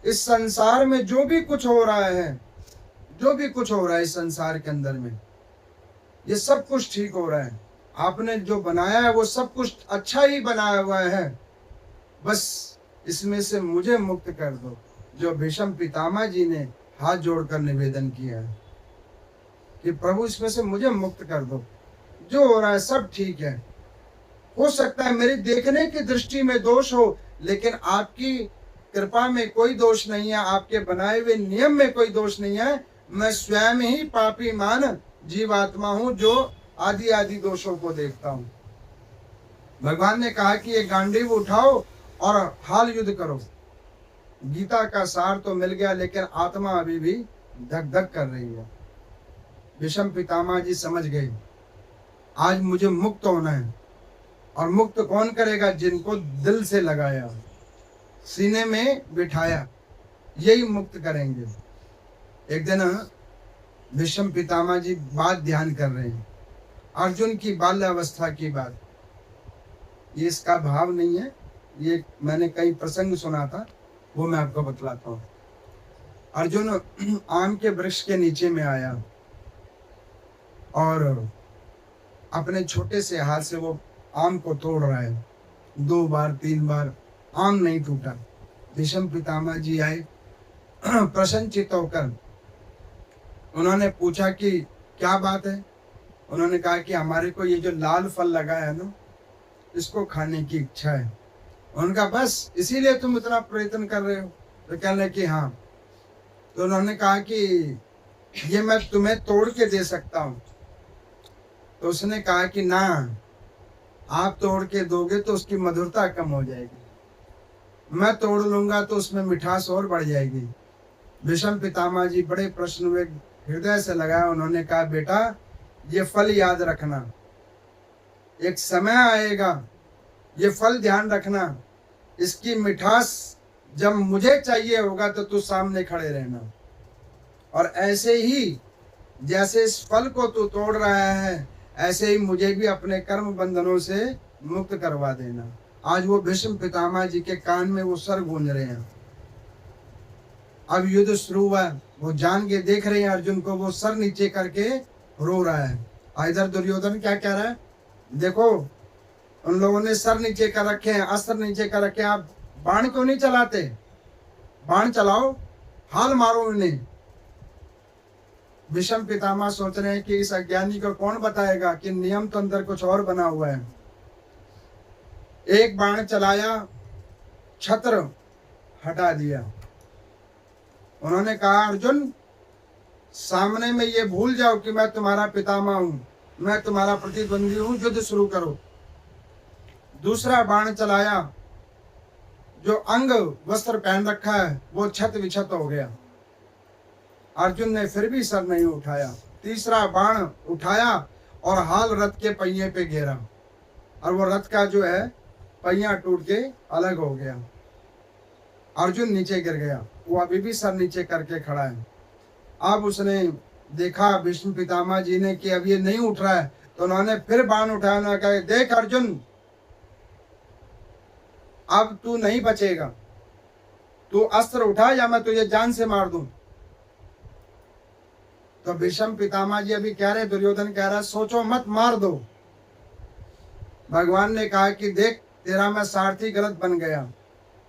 इस संसार में जो भी कुछ हो रहा है, जो भी कुछ हो रहा है इस संसार के अंदर में, ये सब कुछ ठीक हो रहा है। आपने जो बनाया है वो सब कुछ अच्छा ही बनाया हुआ है, बस इसमें से मुझे मुक्त कर दो। जो भीष्म पितामह जी ने हाथ जोड़कर निवेदन किया है कि प्रभु इसमें से मुझे मुक्त कर दो। जो हो रहा है सब ठीक है। हो सकता है मेरी देखने की दृष्टि में दोष हो, लेकिन आपकी कृपा में कोई दोष नहीं है, आपके बनाए हुए नियम में कोई दोष नहीं है। मैं स्वयं ही पापी मान जीवात्मा हूं जो आदि आदि दोषों को देखता हूं। भगवान ने कहा कि ये गांडीव उठाओ और हाल युद्ध करो। गीता का सार तो मिल गया, लेकिन आत्मा अभी भी धक धक कर रही है। भीष्म पितामह जी समझ गए, आज मुझे मुक्त होना है। और मुक्त कौन करेगा? जिनको दिल से लगाया, सीने में बिठाया, यही मुक्त करेंगे। एक दिन भीष्म पितामह जी बात ध्यान कर रहे हैं, अर्जुन की बाल्यावस्था की बात। ये इसका भाव नहीं है, ये मैंने कई प्रसंग सुना था, वो मैं आपको बतलाता हूँ। अर्जुन आम के वृक्ष के नीचे में आया और अपने छोटे से हाथ से वो आम को तोड़ रहा है। 2 बार 3 बार आम नहीं टूटा। भीष्म पितामह जी आए प्रसन्नचित्त होकर। उन्होंने पूछा कि क्या बात है। उन्होंने कहा कि हमारे को ये जो लाल फल लगा है ना, इसको खाने की इच्छा है। उनका बस इसीलिए तुम इतना प्रयत्न कर रहे हो? तो कहने कि हाँ। तो उन्होंने कहा कि ये मैं तुम्हें तोड़ के दे सकता हूँ। तो उसने कहा कि ना, आप तोड़ के दोगे तो उसकी मधुरता कम हो जाएगी, मैं तोड़ लूंगा तो उसमें मिठास और बढ़ जाएगी। भीष्म पितामह जी बड़े प्रश्न हुए, हृदय से लगाया। उन्होंने कहा बेटा, ये फल याद रखना, एक समय आएगा, ये फल ध्यान रखना, इसकी मिठास जब मुझे चाहिए होगा तो तू सामने खड़े रहना। और ऐसे ही जैसे इस फल को तू तोड़ रहा है, ऐसे ही मुझे भी अपने कर्म बंधनों से मुक्त करवा देना। आज वो भीष्म पितामह जी के कान में वो सर गूंज रहे हैं। अब युद्ध शुरू हुआ, वो जान के देख रहे हैं अर्जुन को, वो सर नीचे करके रो रहा है। इधर दुर्योधन क्या कह रहा है, देखो उन लोगों ने सर नीचे कर रखे हैं, अस्त्र नीचे कर रखे हैं, आप बाण क्यों नहीं चलाते? बाण चलाओ, हाल मारो इन्हें। भीष्म पितामह सोच रहे हैं कि इस अज्ञानी को कौन बताएगा कि नियम तो अंदर कुछ और बना हुआ है। एक बाण चलाया, छत्र हटा दिया। उन्होंने कहा अर्जुन, सामने में ये भूल जाओ कि मैं तुम्हारा पितामह हूं, मैं तुम्हारा प्रतिद्वंदी हूं, युद्ध शुरू करो। दूसरा बाण चलाया, जो अंग वस्त्र पहन रखा है वो छत विछत हो गया। अर्जुन ने फिर भी सर नहीं उठाया। तीसरा बाण उठाया और हाल रथ के पहिए पे घेरा, और वो रथ का जो है पहिया टूट के अलग हो गया। अर्जुन नीचे गिर गया, वो अभी भी सर नीचे करके खड़ा है। अब उसने देखा भीष्म पितामह जी ने कि अब ये नहीं उठ रहा है, तो उन्होंने फिर बाण उठाया। उन्होंने कहा देख अर्जुन, अब तू नहीं बचेगा, तू अस्त्र उठा या मैं तुझे जान से मार दूं। तो भीष्म पितामह जी अभी कह रहे, दुर्योधन कह रहा है सोचो मत, मार दो। भगवान ने कहा कि देख, तेरा मैं सारथी गलत बन गया,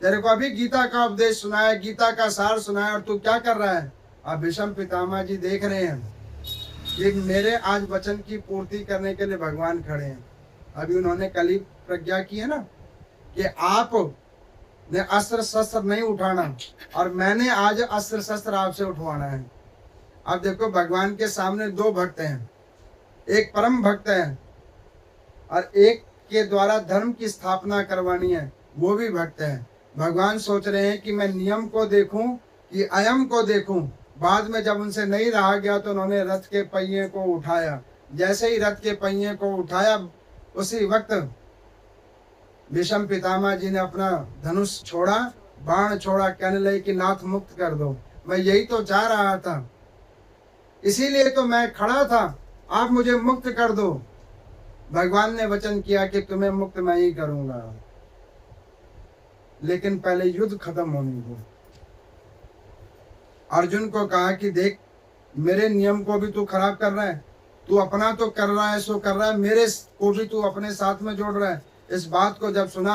तेरे को अभी गीता का उपदेश सुनाया, गीता का सार सुनाया, और तू क्या कर रहा है? अब भीष्म पितामह जी देख रहे हैं कि मेरे आज वचन की पूर्ति करने के लिए भगवान खड़े हैं। अभी उन्होंने कल ही प्रज्ञा की है ना कि आप ने अस्त्र शस्त्र नहीं उठाना और मैंने आज अस्त्र शस्त्र आपसे उठवाना है। अब देखो भगवान के सामने दो भक्त हैं, एक परम भक्त है और एक के द्वारा धर्म की स्थापना करवानी है, वो भी भक्त है। भगवान सोच रहे हैं कि मैं नियम को देखूं कि अयम को देखूं। बाद में जब उनसे नहीं रहा गया तो उन्होंने रथ के पहिए को उठाया। जैसे ही रथ के पहिए को उठाया उसी वक्त भीष्म पितामह जी ने अपना धनुष छोड़ा, बाण छोड़ा, कहने लगे कि नाथ मुक्त कर दो। मैं यही तो चाह रहा था, इसीलिए तो मैं खड़ा था, आप मुझे मुक्त कर दो। भगवान ने वचन किया कि तुम्हें मुक्त मैं ही करूंगा, लेकिन पहले युद्ध खत्म होने दो। अर्जुन को कहा कि देख, मेरे नियम को भी तू खराब कर रहा है, तू अपना तो कर रहा है सो कर रहा है, मेरे को भी तू अपने साथ में जोड़ रहा है। इस बात को जब सुना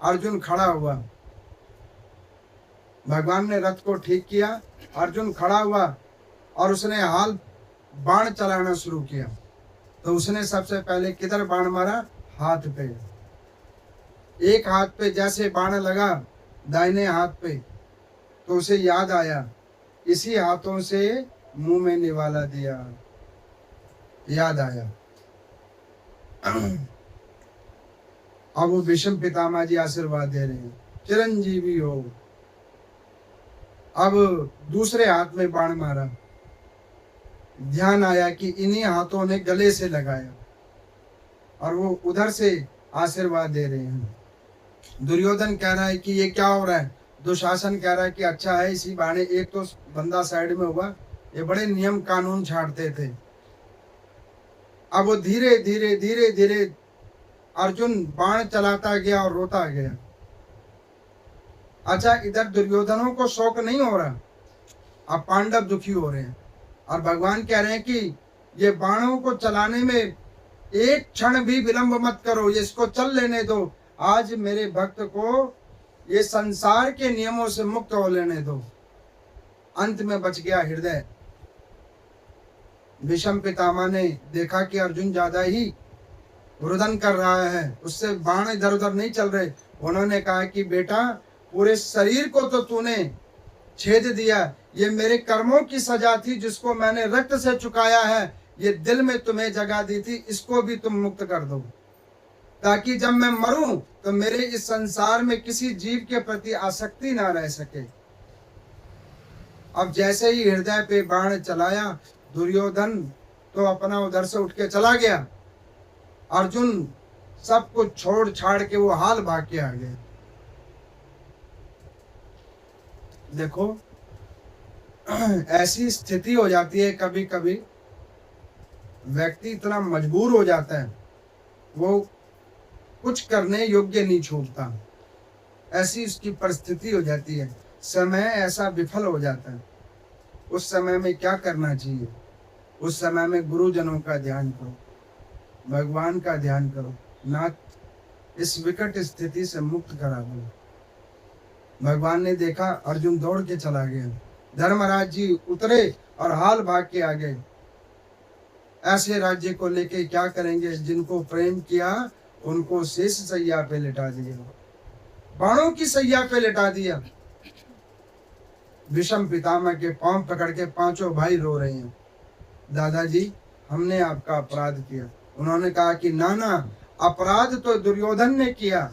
अर्जुन खड़ा हुआ, भगवान ने रथ को ठीक किया, अर्जुन खड़ा हुआ और उसने हाल बाण चलाना शुरू किया। तो उसने सबसे पहले किधर बाण मारा? हाथ पे। एक हाथ पे जैसे बाण लगा दाहिने हाथ पे, तो उसे याद आया इसी हाथों से मुंह में निवाला दिया। याद आया। अब वो भीष्म पितामह जी आशीर्वाद दे रहे हैं, चिरंजीवी हो। अब दूसरे हाथ में बाण मारा, ध्यान आया कि इन्हीं हाथों ने गले से लगाया और वो उधर से आशीर्वाद दे रहे हैं। दुर्योधन कह रहा है कि ये क्या हो रहा है? दुशासन कह रहा है कि अच्छा है, इसी बहाने एक तो बंदा साइड में हुआ। ये बड़े नियम कानून छाड़ते थे। अब वो धीरे धीरे धीरे धीरे अर्जुन बाण चलाता गया और रोता गया। अच्छा, इधर दुर्योधनों को शौक नहीं हो रहा, अब पांडव दुखी हो रहे हैं और भगवान कह रहे हैं कि ये बाणों को चलाने में एक क्षण भी विलंब मत करो, ये इसको चल लेने दो। आज मेरे भक्त को ये संसार के नियमों से मुक्त हो लेने दो। अंत में बच गया हृदय। भीष्म पितामह ने देखा कि अर्जुन ज्यादा ही रुदन कर रहा है, उससे बाण इधर उधर नहीं चल रहे। उन्होंने कहा कि बेटा, पूरे शरीर को तो तूने छेद दिया, ये मेरे कर्मों की सजा थी जिसको मैंने रक्त से चुकाया है। ये दिल में तुम्हें जगह दी थी, इसको भी तुम मुक्त कर दो, ताकि जब मैं मरूं तो मेरे इस संसार में किसी जीव के प्रति आसक्ति ना रह सके। अब जैसे ही हृदय पे बाण चलाया, दुर्योधन तो अपना उधर से उठ के चला गया। अर्जुन सब कुछ छोड़ छाड़ के वो हाल भाग के आ गए। देखो, ऐसी स्थिति हो जाती है, कभी कभी व्यक्ति इतना मजबूर हो जाता है, वो कुछ करने योग्य नहीं छोड़ता। ऐसी उसकी परिस्थिति हो जाती है, समय ऐसा विफल हो जाता है। उस समय में क्या करना चाहिए? उस समय में गुरुजनों का ध्यान करो, भगवान का ध्यान करो, नाथ इस विकट स्थिति से मुक्त करा दो। भगवान ने देखा अर्जुन दौड़ के चला गया, धर्मराज जी उतरे और हाल भाग के आ गए। ऐसे राज्य को लेके क्या करेंगे? जिनको प्रेम किया उनको शेष सैया पे लिटा दिया, बाणों की सैया पे लिटा दिया। भीष्म पितामह के पांव पकड़ के पांचों भाई रो रहे हैं, दादाजी हमने आपका अपराध किया। उन्होंने कहा कि नाना, अपराध तो दुर्योधन ने किया।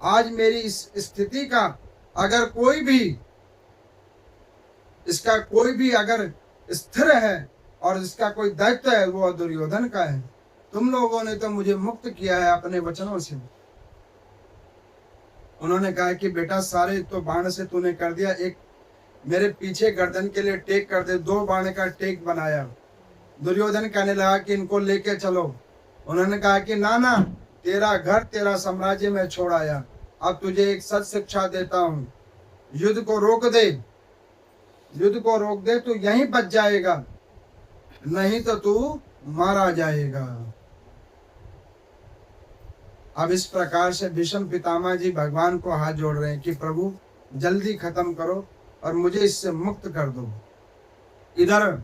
आज मेरी इस स्थिति का अगर कोई भी, इसका कोई भी अगर स्थिर है और इसका कोई दायित्व है, वो दुर्योधन का है। तुम लोगों ने तो मुझे मुक्त किया है अपने वचनों से। उन्होंने कहा कि बेटा, सारे तो बाण से तूने कर दिया, एक मेरे पीछे गर्दन के लिए टेक कर दे। 2 बाण का टेक बनाया। दुर्योधन कहने लगा कि इनको लेके चलो। उन्होंने कहा कि नाना, तेरा घर तेरा साम्राज्य में छोड़ आया, अब तुझे एक सच शिक्षा देता हूं, युद्ध को रोक दे, युद्ध को रोक दे, तू यहीं बच जाएगा, नहीं तो तू मारा जाएगा। अब इस प्रकार से भीष्म पितामह जी भगवान को हाथ जोड़ रहे हैं कि प्रभु जल्दी खत्म करो और मुझे इससे मुक्त कर दो। इधर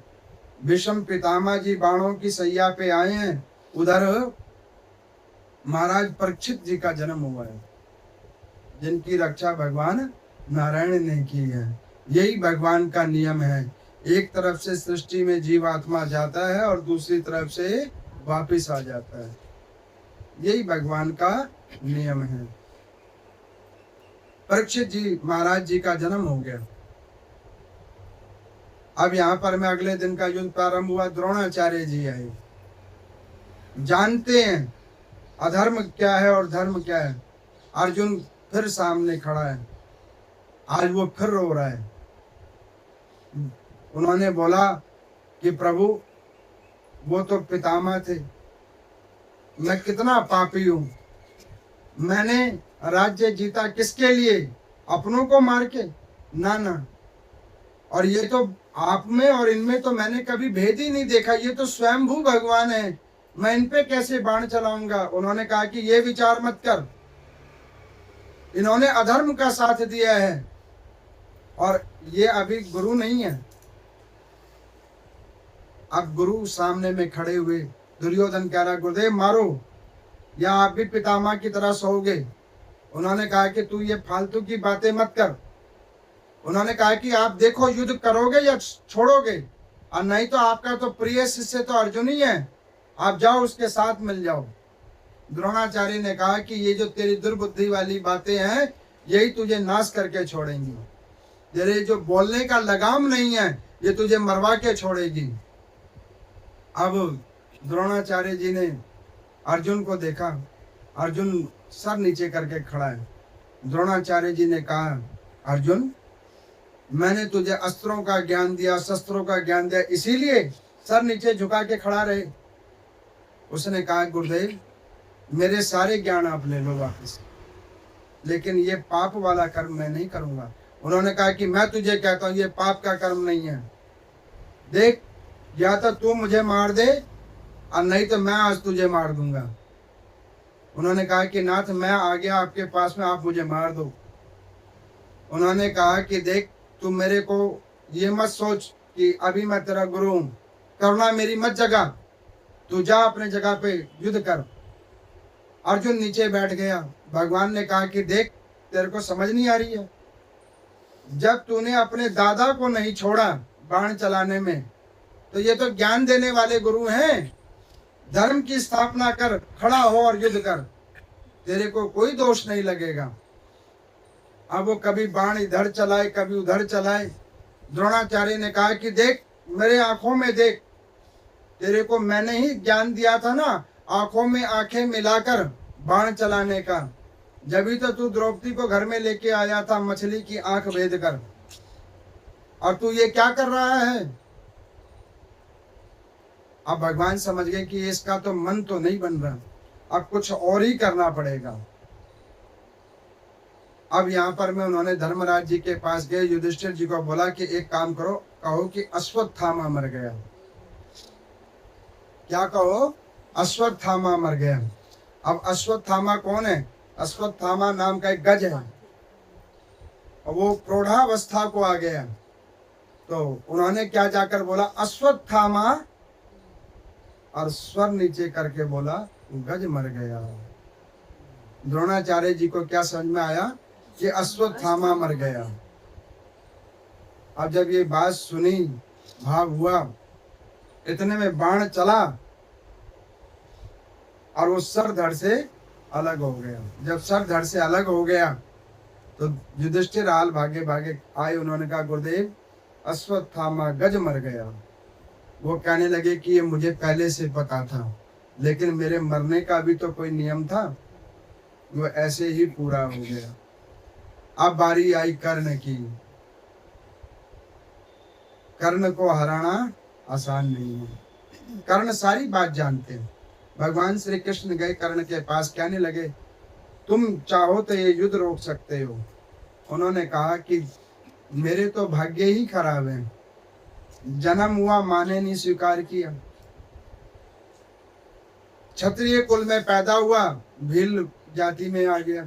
भीष्म पितामह जी बाणों की सैया पे आए हैं, उधर महाराज परीक्षित जी का जन्म हुआ है, जिनकी रक्षा भगवान नारायण ने की है। यही भगवान का नियम है, एक तरफ से सृष्टि में जीवात्मा जाता है और दूसरी तरफ से वापिस आ जाता है। यही भगवान का नियम है। परीक्षित जी महाराज जी का जन्म हो गया। अब यहाँ पर मैं अगले दिन का युद्ध प्रारंभ हुआ, द्रोणाचार्य जी आए। जानते हैं अधर्म क्या है और धर्म क्या है। अर्जुन फिर सामने खड़ा है, आज वो फिर रो रहा है। उन्होंने बोला कि प्रभु वो तो पितामह थे, मैं कितना पापी हूं, मैंने राज्य जीता किसके लिए, अपनों को मार के? ना ना, और ये तो आप में और इनमें तो मैंने कभी भेद ही नहीं देखा, ये तो स्वयंभू भगवान है, मैं इन पे कैसे बाण चलाऊंगा। उन्होंने कहा कि ये विचार मत कर, इन्होंने अधर्म का साथ दिया है और ये अभी गुरु नहीं है। अब गुरु सामने में खड़े हुए, दुर्योधन कह रहा गुरुदेव मारो या आप भी पितामह की तरह सोओगे। उन्होंने कहा कि तू ये फालतू की बातें मत कर। उन्होंने कहा कि आप देखो युद्ध करोगे या छोड़ोगे, और नहीं तो आपका तो प्रिय शिष्य तो अर्जुन ही है, आप जाओ उसके साथ मिल जाओ। द्रोणाचार्य ने कहा कि ये जो तेरी दुर्बुद्धि वाली बातें हैं यही तुझे नाश करके छोड़ेंगी, तेरे जो बोलने का लगाम नहीं है ये तुझे मरवा के छोड़ेगी। अब द्रोणाचार्य जी ने अर्जुन को देखा, अर्जुन सर नीचे करके खड़ा है। द्रोणाचार्य जी ने कहा अर्जुन मैंने तुझे अस्त्रों का ज्ञान दिया, शस्त्रों का ज्ञान दिया, इसीलिए सर नीचे झुका के खड़ा रहे। उसने कहा गुरुदेव मेरे सारे ज्ञान आप ले लो वापस, लेकिन ये पाप वाला कर्म मैं नहीं करूंगा। उन्होंने कहा कि मैं तुझे कहता हूं ये पाप का कर्म नहीं है, देख या तो तू मुझे मार दे और नहीं तो मैं आज तुझे मार दूंगा। उन्होंने कहा कि नाथ मैं आ गया आपके पास में, आप मुझे मार दो। उन्होंने कहा कि देख तू मेरे को ये मत सोच कि अभी मैं तेरा गुरु हूं, करुणा मेरी मत जगा, तू जा अपने जगह पे युद्ध कर। अर्जुन नीचे बैठ गया। भगवान ने कहा कि देख तेरे को समझ नहीं आ रही है, जब तूने अपने दादा को नहीं छोड़ा बाण चलाने में तो ये तो ज्ञान देने वाले गुरु हैं। धर्म की स्थापना कर, खड़ा हो और युद्ध कर, तेरे को कोई दोष नहीं लगेगा। अब वो कभी बाण इधर चलाए कभी उधर चलाए। द्रोणाचार्य ने कहा कि देख मेरे आंखों में देख, तेरे को मैंने ही ज्ञान दिया था ना आंखों में आंखें मिलाकर बाण चलाने का, जब तो तू द्रौपदी को घर में लेके आया था मछली की आंख भेद कर, और तू ये क्या कर रहा है। अब भगवान समझ गए कि इसका तो मन तो नहीं बन रहा, अब कुछ और ही करना पड़ेगा। अब यहाँ पर में उन्होंने धर्मराज जी के पास गए, युधिष्ठिर जी को बोला कि एक काम करो, कहो कि अश्वत्थामा मर गया। क्या कहो? अश्वत्थामा मर गया। अब अश्वत्थामा कौन है? अश्वत्थामा नाम का एक गज है, और वो प्रौढ़ावस्था को आ गया। तो उन्होंने क्या जाकर बोला अश्वत्थामा, और स्वर नीचे करके बोला गज मर गया। द्रोणाचार्य जी को क्या समझ में आया कि अश्वत्थामा मर गया। अब जब ये बात सुनी, भाव हुआ, इतने में बाण चला और वो सर धड़ से अलग हो गया। जब सर धड़ से अलग हो गया तो युधिष्ठिर हाल भागे भागे आए। उन्होंने कहा गुरुदेव अश्वत्थामा गज मर गया। वो कहने लगे कि ये मुझे पहले से पता था, लेकिन मेरे मरने का भी तो कोई नियम था, वो ऐसे ही पूरा हो गया। अब बारी आई कर्ण की। कर्ण को हराना आसान नहीं है। कर्ण सारी बात जानते हैं। भगवान श्री कृष्ण गए कर्ण के पास, कहने लगे तुम चाहो तो ये युद्ध रोक सकते हो। उन्होंने कहा कि मेरे तो भाग्य ही खराब है, जन्म हुआ माँ ने नहीं स्वीकार किया, क्षत्रिय कुल में पैदा हुआ भील जाति में आ गया,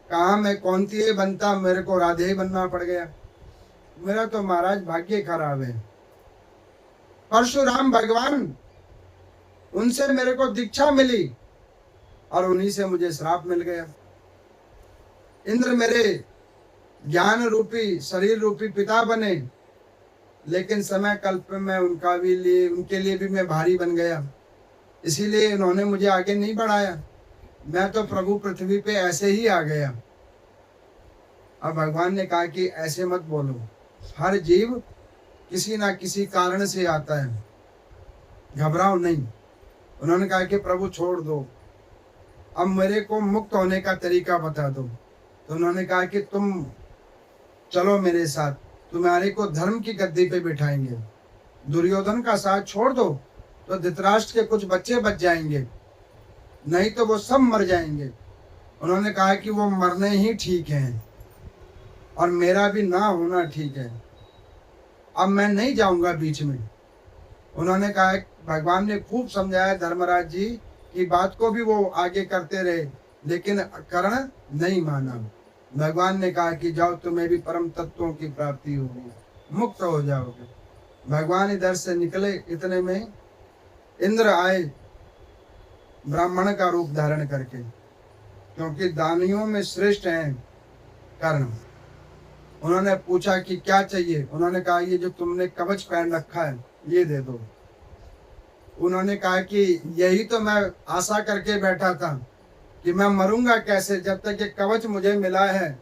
कहा मैं कौंतेय बनता, मेरे को राधे बनना पड़ गया, मेरा तो महाराज भाग्य खराब है। परशुराम भगवान, उनसे मेरे को दीक्षा मिली और उन्हीं से मुझे श्राप मिल गया। इंद्र मेरे ज्ञान रूपी शरीर रूपी पिता बने, लेकिन समय कल्प में उनके लिए भी मैं भारी बन गया, इसीलिए इन्होंने मुझे आगे नहीं बढ़ाया। मैं तो प्रभु पृथ्वी पे ऐसे ही आ गया। अब भगवान ने कहा कि ऐसे मत बोलो, हर जीव किसी ना किसी कारण से आता है, घबराओ नहीं। उन्होंने कहा कि प्रभु छोड़ दो, अब मेरे को मुक्त होने का तरीका बता दो। तो उन्होंने कहा कि तुम चलो मेरे साथ, तुम्हारे को धर्म की गद्दी पे बिठाएंगे। दुर्योधन का साथ छोड़ दो तो धृतराष्ट्र के कुछ बच्चे बच जाएंगे, नहीं तो वो सब मर जाएंगे। उन्होंने कहा कि वो मरने ही ठीक है और मेरा भी ना होना ठीक है, अब मैं नहीं जाऊंगा बीच में। उन्होंने कहा, भगवान ने खूब समझाया धर्मराज जी की बात को भी वो आगे करते रहे, लेकिन कर्ण नहीं माना। भगवान ने कहा कि जाओ, तुम्हें भी परम तत्वों की प्राप्ति होगी, मुक्त हो जाओगे। भगवान इधर से निकले, इतने में इंद्र आए ब्राह्मण का रूप धारण करके, क्योंकि दानियों में श्रेष्ठ हैं कर्ण। उन्होंने पूछा कि क्या चाहिए। उन्होंने कहा ये जो तुमने कवच पहन रखा है ये दे दो। उन्होंने कहा कि यही तो मैं आशा करके बैठा था कि मैं मरूंगा कैसे, जब तक ये कवच मुझे मिला है,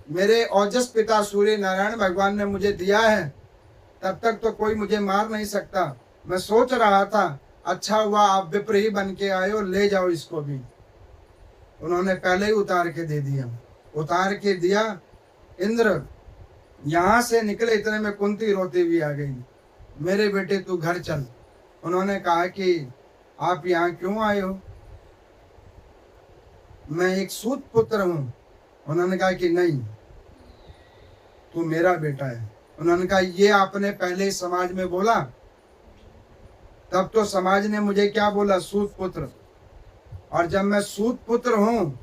मेरे ओजस पिता सूर्य नारायण भगवान ने मुझे दिया है, तब तक तो कोई मुझे मार नहीं सकता। मैं सोच रहा था अच्छा हुआ आप विप्र ही बन के आए हो, ले जाओ इसको भी। उन्होंने पहले ही उतार के दे दिया, उतार के दिया। इंद्र यहाँ से निकले, इतने में कुंती रोती हुई आ गई, मेरे बेटे तू घर चल। उन्होंने कहा कि आप यहाँ क्यों आए हो? मैं एक सूत पुत्र हूँ। उन्होंने कहा कि नहीं, तू मेरा बेटा है। उन्होंने कहा ये आपने पहले समाज में बोला, तब तो समाज ने मुझे क्या बोला, सूत पुत्र। और जब मैं सूत पुत्र हूँ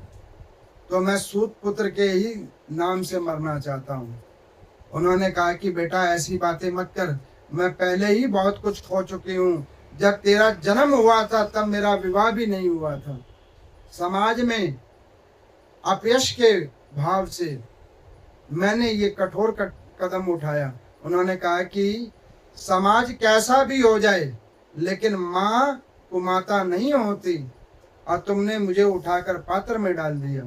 तो मैं सूत पुत्र के ही नाम से मरना चाहता हूँ। उन्होंने कहा कि बेटा ऐसी बातें मत कर, मैं पहले ही बहुत कुछ खो चुकी हूँ। जब तेरा जन्म हुआ था तब मेरा विवाह भी नहीं हुआ था। समाज में अपयश के भाव से मैंने ये कठोर कदम उठाया। उन्होंने कहा कि समाज कैसा भी हो जाए, लेकिन माँ को माता नहीं होती, और तुमने मुझे उठाकर पात्र में डाल दिया।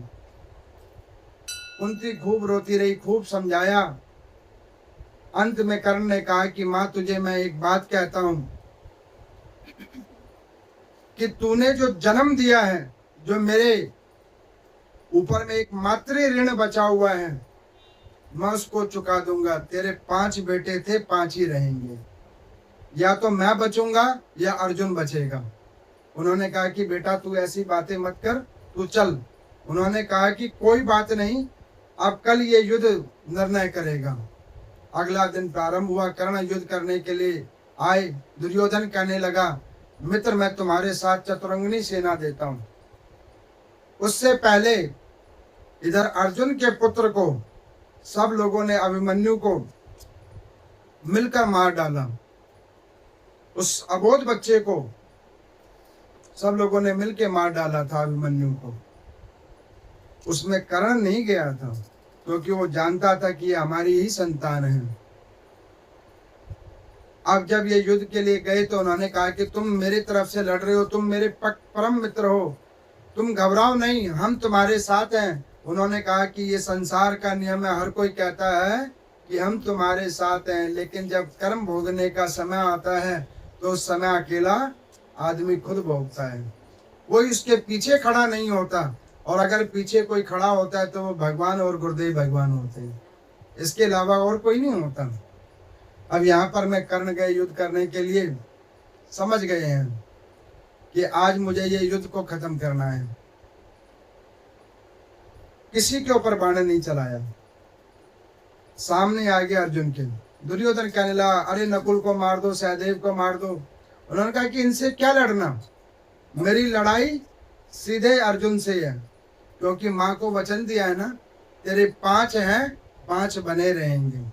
कुंती खूब रोती रही, खूब समझाया। अंत में कर्ण ने कहा कि माँ तुझे मैं एक बात कहता हूँ कि तूने जो जन्म दिया है, जो मेरे ऊपर में एक मातृ ऋण बचा हुआ है, मैं उसको चुका दूंगा। तेरे 5 बेटे थे, 5 ही रहेंगे, या तो मैं बचूंगा या अर्जुन बचेगा। उन्होंने कहा कि बेटा तू ऐसी बातें मत कर, तू चल। उन्होंने कहा कि कोई बात नहीं, अब कल ये युद्ध निर्णय करेगा। अगला दिन प्रारंभ हुआ, कर्ण युद्ध करने के लिए आए। दुर्योधन कहने लगा, मित्र मैं तुम्हारे साथ चतुरंगनी सेना देता हूं। उससे पहले इधर अर्जुन के पुत्र को सब लोगों ने, अभिमन्यु को मिलकर मार डाला। उस अबोध बच्चे को सब लोगों ने मिलकर मार डाला था, अभिमन्यु को। उसमें कर्ण नहीं गया था, क्योंकि वो जानता था कि ये हमारी ही संतान है। अब जब ये युद्ध के लिए गए तो उन्होंने कहा कि तुम मेरी तरफ से लड़ रहे हो, तुम मेरे परम मित्र हो, तुम घबराओ नहीं, हम तुम्हारे साथ हैं। उन्होंने कहा कि ये संसार का नियम है, हर कोई कहता है कि हम तुम्हारे साथ हैं, लेकिन जब कर्म भोगने का समय आता है तो उस समय अकेला आदमी खुद भोगता है, कोई उसके पीछे खड़ा नहीं होता। और अगर पीछे कोई खड़ा होता है तो वो भगवान और गुरुदेव भगवान होते हैं, इसके अलावा और कोई नहीं होता। अब यहाँ पर मैं कर्ण गए युद्ध करने के लिए, समझ गए हैं कि आज मुझे ये युद्ध को खत्म करना है। किसी के ऊपर बाण नहीं चलाया। सामने आ गया अर्जुन के। दुर्योधन कहने लगा, अरे नकुल को मार दो, सहदेव को मार दो। उन्होंने कहा कि इनसे क्या लड़ना, मेरी लड़ाई सीधे अर्जुन से है, क्योंकि माँ को वचन दिया है ना, तेरे 5 हैं, 5 बने रहेंगे।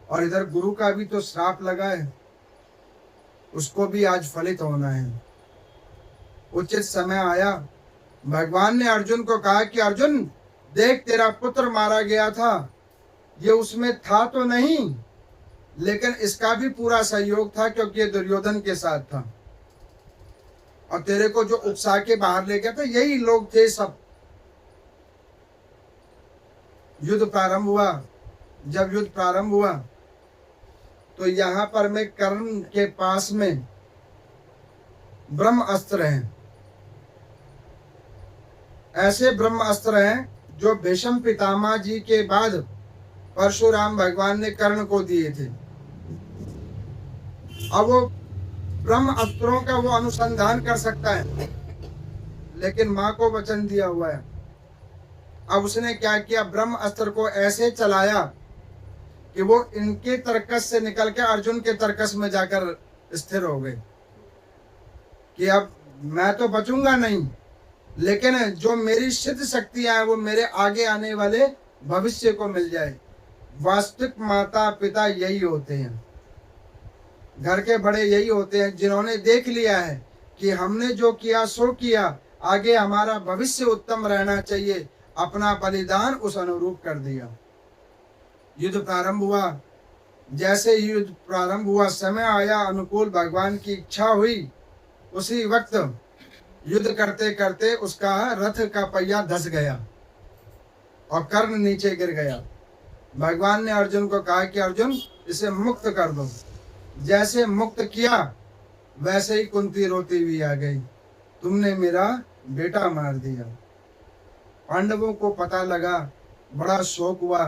और इधर गुरु का भी तो श्राप लगा है उसको भी आज फलित होना है। उचित समय आया, भगवान ने अर्जुन को कहा कि अर्जुन देख, तेरा पुत्र मारा गया था, ये उसमें था तो नहीं, लेकिन इसका भी पूरा सहयोग था क्योंकि ये दुर्योधन के साथ था। और तेरे को जो उकसा के बाहर ले गया था यही लोग थे सब। युद्ध प्रारंभ हुआ। जब युद्ध प्रारंभ हुआ तो यहां पर में कर्ण के पास में ब्रह्म अस्त्र हैं। ऐसे ब्रह्म अस्त्र हैं जो भीष्म पितामह जी के बाद परशुराम भगवान ने कर्ण को दिए थे। अब वो ब्रह्म अस्त्रों का वो अनुसंधान कर सकता है, लेकिन मां को वचन दिया हुआ है। अब उसने क्या किया, ब्रह्म अस्त्र को ऐसे चलाया कि वो इनके तरकस से निकल के अर्जुन के तरकस में जाकर स्थिर हो गए कि अब मैं तो बचूंगा नहीं, लेकिन जो मेरी सिद्ध शक्तियां हैं वो मेरे आगे आने वाले भविष्य को मिल जाए। वास्तविक माता पिता यही होते हैं, घर के बड़े यही होते हैं जिन्होंने देख लिया है कि हमने जो किया सो किया, आगे हमारा भविष्य उत्तम रहना चाहिए, अपना बलिदान उस अनुरूप कर दिया। युद्ध प्रारंभ हुआ। जैसे ही युद्ध प्रारंभ हुआ, समय आया, अनुकूल भगवान की इच्छा हुई, उसी वक्त युद्ध करते करते उसका रथ का पहिया धस गया और कर्ण नीचे गिर गया। भगवान ने अर्जुन को कहा कि अर्जुन इसे मुक्त कर दो। जैसे मुक्त किया वैसे ही कुंती रोती हुई आ गई, तुमने मेरा बेटा मार दिया। पांडवों को पता लगा, बड़ा शोक हुआ।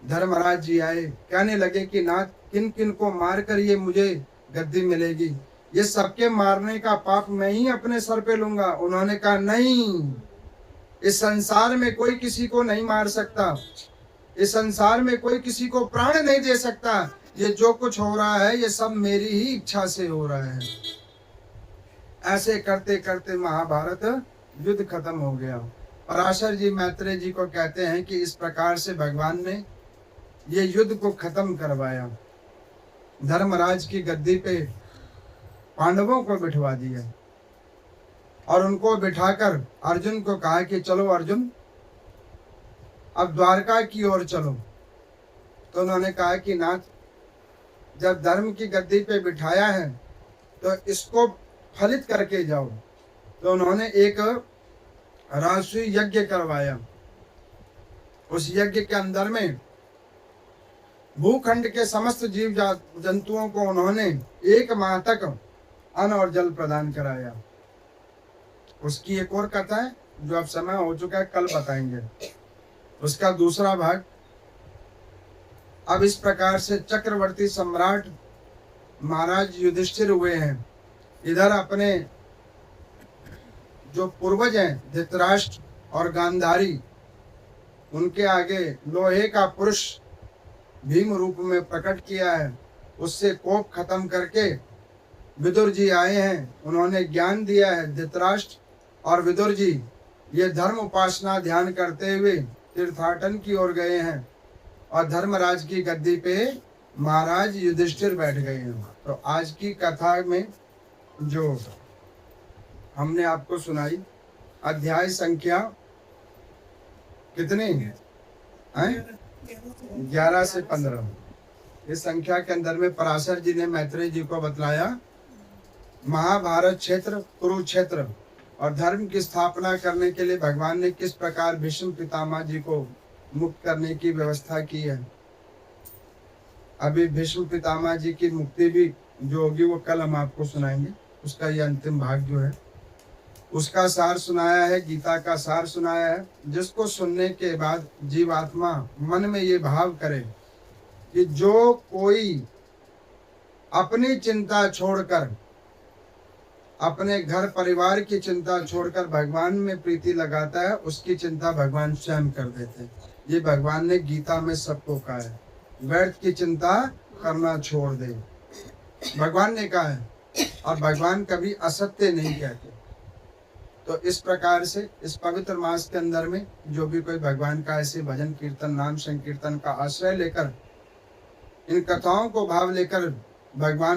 धर्मराज जी आए, कहने लगे कि नाथ, किन किन को मारकर ये मुझे गद्दी मिलेगी, ये सबके मारने का पाप मैं ही अपने सर पे लूंगा। उन्होंने कहा नहीं, इस संसार में कोई किसी को नहीं मार सकता, इस संसार में कोई किसी को प्राण नहीं दे सकता। ये जो कुछ हो रहा है ये सब मेरी ही इच्छा से हो रहा है। ऐसे करते करते महाभारत युद्ध खत्म हो गया। पराशर जी मैत्रेय जी को कहते हैं कि इस प्रकार से भगवान ने ये युद्ध को खत्म करवाया। धर्मराज की गद्दी पे पांडवों को बिठवा दिया और उनको बिठाकर अर्जुन को कहा कि चलो अर्जुन, अब द्वारका की ओर चलो। तो उन्होंने कहा कि नाथ, जब धर्म की गद्दी पे बिठाया है तो इसको फलित करके जाओ। तो उन्होंने एक राजसूय यज्ञ करवाया। उस यज्ञ के अंदर में भूखंड के समस्त जीव जंतुओं को उन्होंने 1 माह तक अन्न और जल प्रदान कराया। उसकी एक और कथा है जो अब समय हो चुका है, कल बताएंगे उसका दूसरा भाग। अब इस प्रकार से चक्रवर्ती सम्राट महाराज युधिष्ठिर हुए हैं। इधर अपने जो पूर्वज हैं धृतराष्ट्र और गांधारी, उनके आगे लोहे का पुरुष भीम रूप में प्रकट किया है। उससे कोप खत्म करके विदुर जी आए हैं, उन्होंने ज्ञान दिया है। धृतराष्ट्र और विदुर जी ये धर्म उपासना ध्यान करते हुए तीर्थाटन की ओर गए हैं और धर्मराज की गद्दी पे महाराज युधिष्ठिर बैठ गए हैं। तो आज की कथा में जो हमने आपको सुनाई, अध्याय संख्या कितनी है? 11 से 15। इस संख्या के अंदर में पराशर जी ने मैत्रेय जी को बतलाया महाभारत क्षेत्र, कुरुक्षेत्र और धर्म की स्थापना करने के लिए भगवान ने किस प्रकार भीष्म पितामह जी को मुक्त करने की व्यवस्था की है। अभी भीष्म पितामह जी की मुक्ति भी जो होगी वो कल हम आपको सुनाएंगे। उसका ये अंतिम भाग जो है उसका सार सुनाया है, गीता का सार सुनाया है, जिसको सुनने के बाद जीवात्मा मन में ये भाव करे कि जो कोई अपनी चिंता छोड़कर, अपने घर परिवार की चिंता छोड़कर भगवान में प्रीति लगाता है, उसकी चिंता भगवान स्वयं कर देते हैं। ये भगवान ने गीता में सबको कहा है, व्यर्थ की चिंता करना छोड़ दे, भगवान ने कहा है। और भगवान कभी असत्य नहीं कहते। तो इस प्रकार से इस पवित्र मास के अंदर में जो भी कोई भगवान का ऐसे भजन कीर्तन नाम संकीर्तन का आश्रय लेकर, इन कथाओं को भाव लेकर भगवान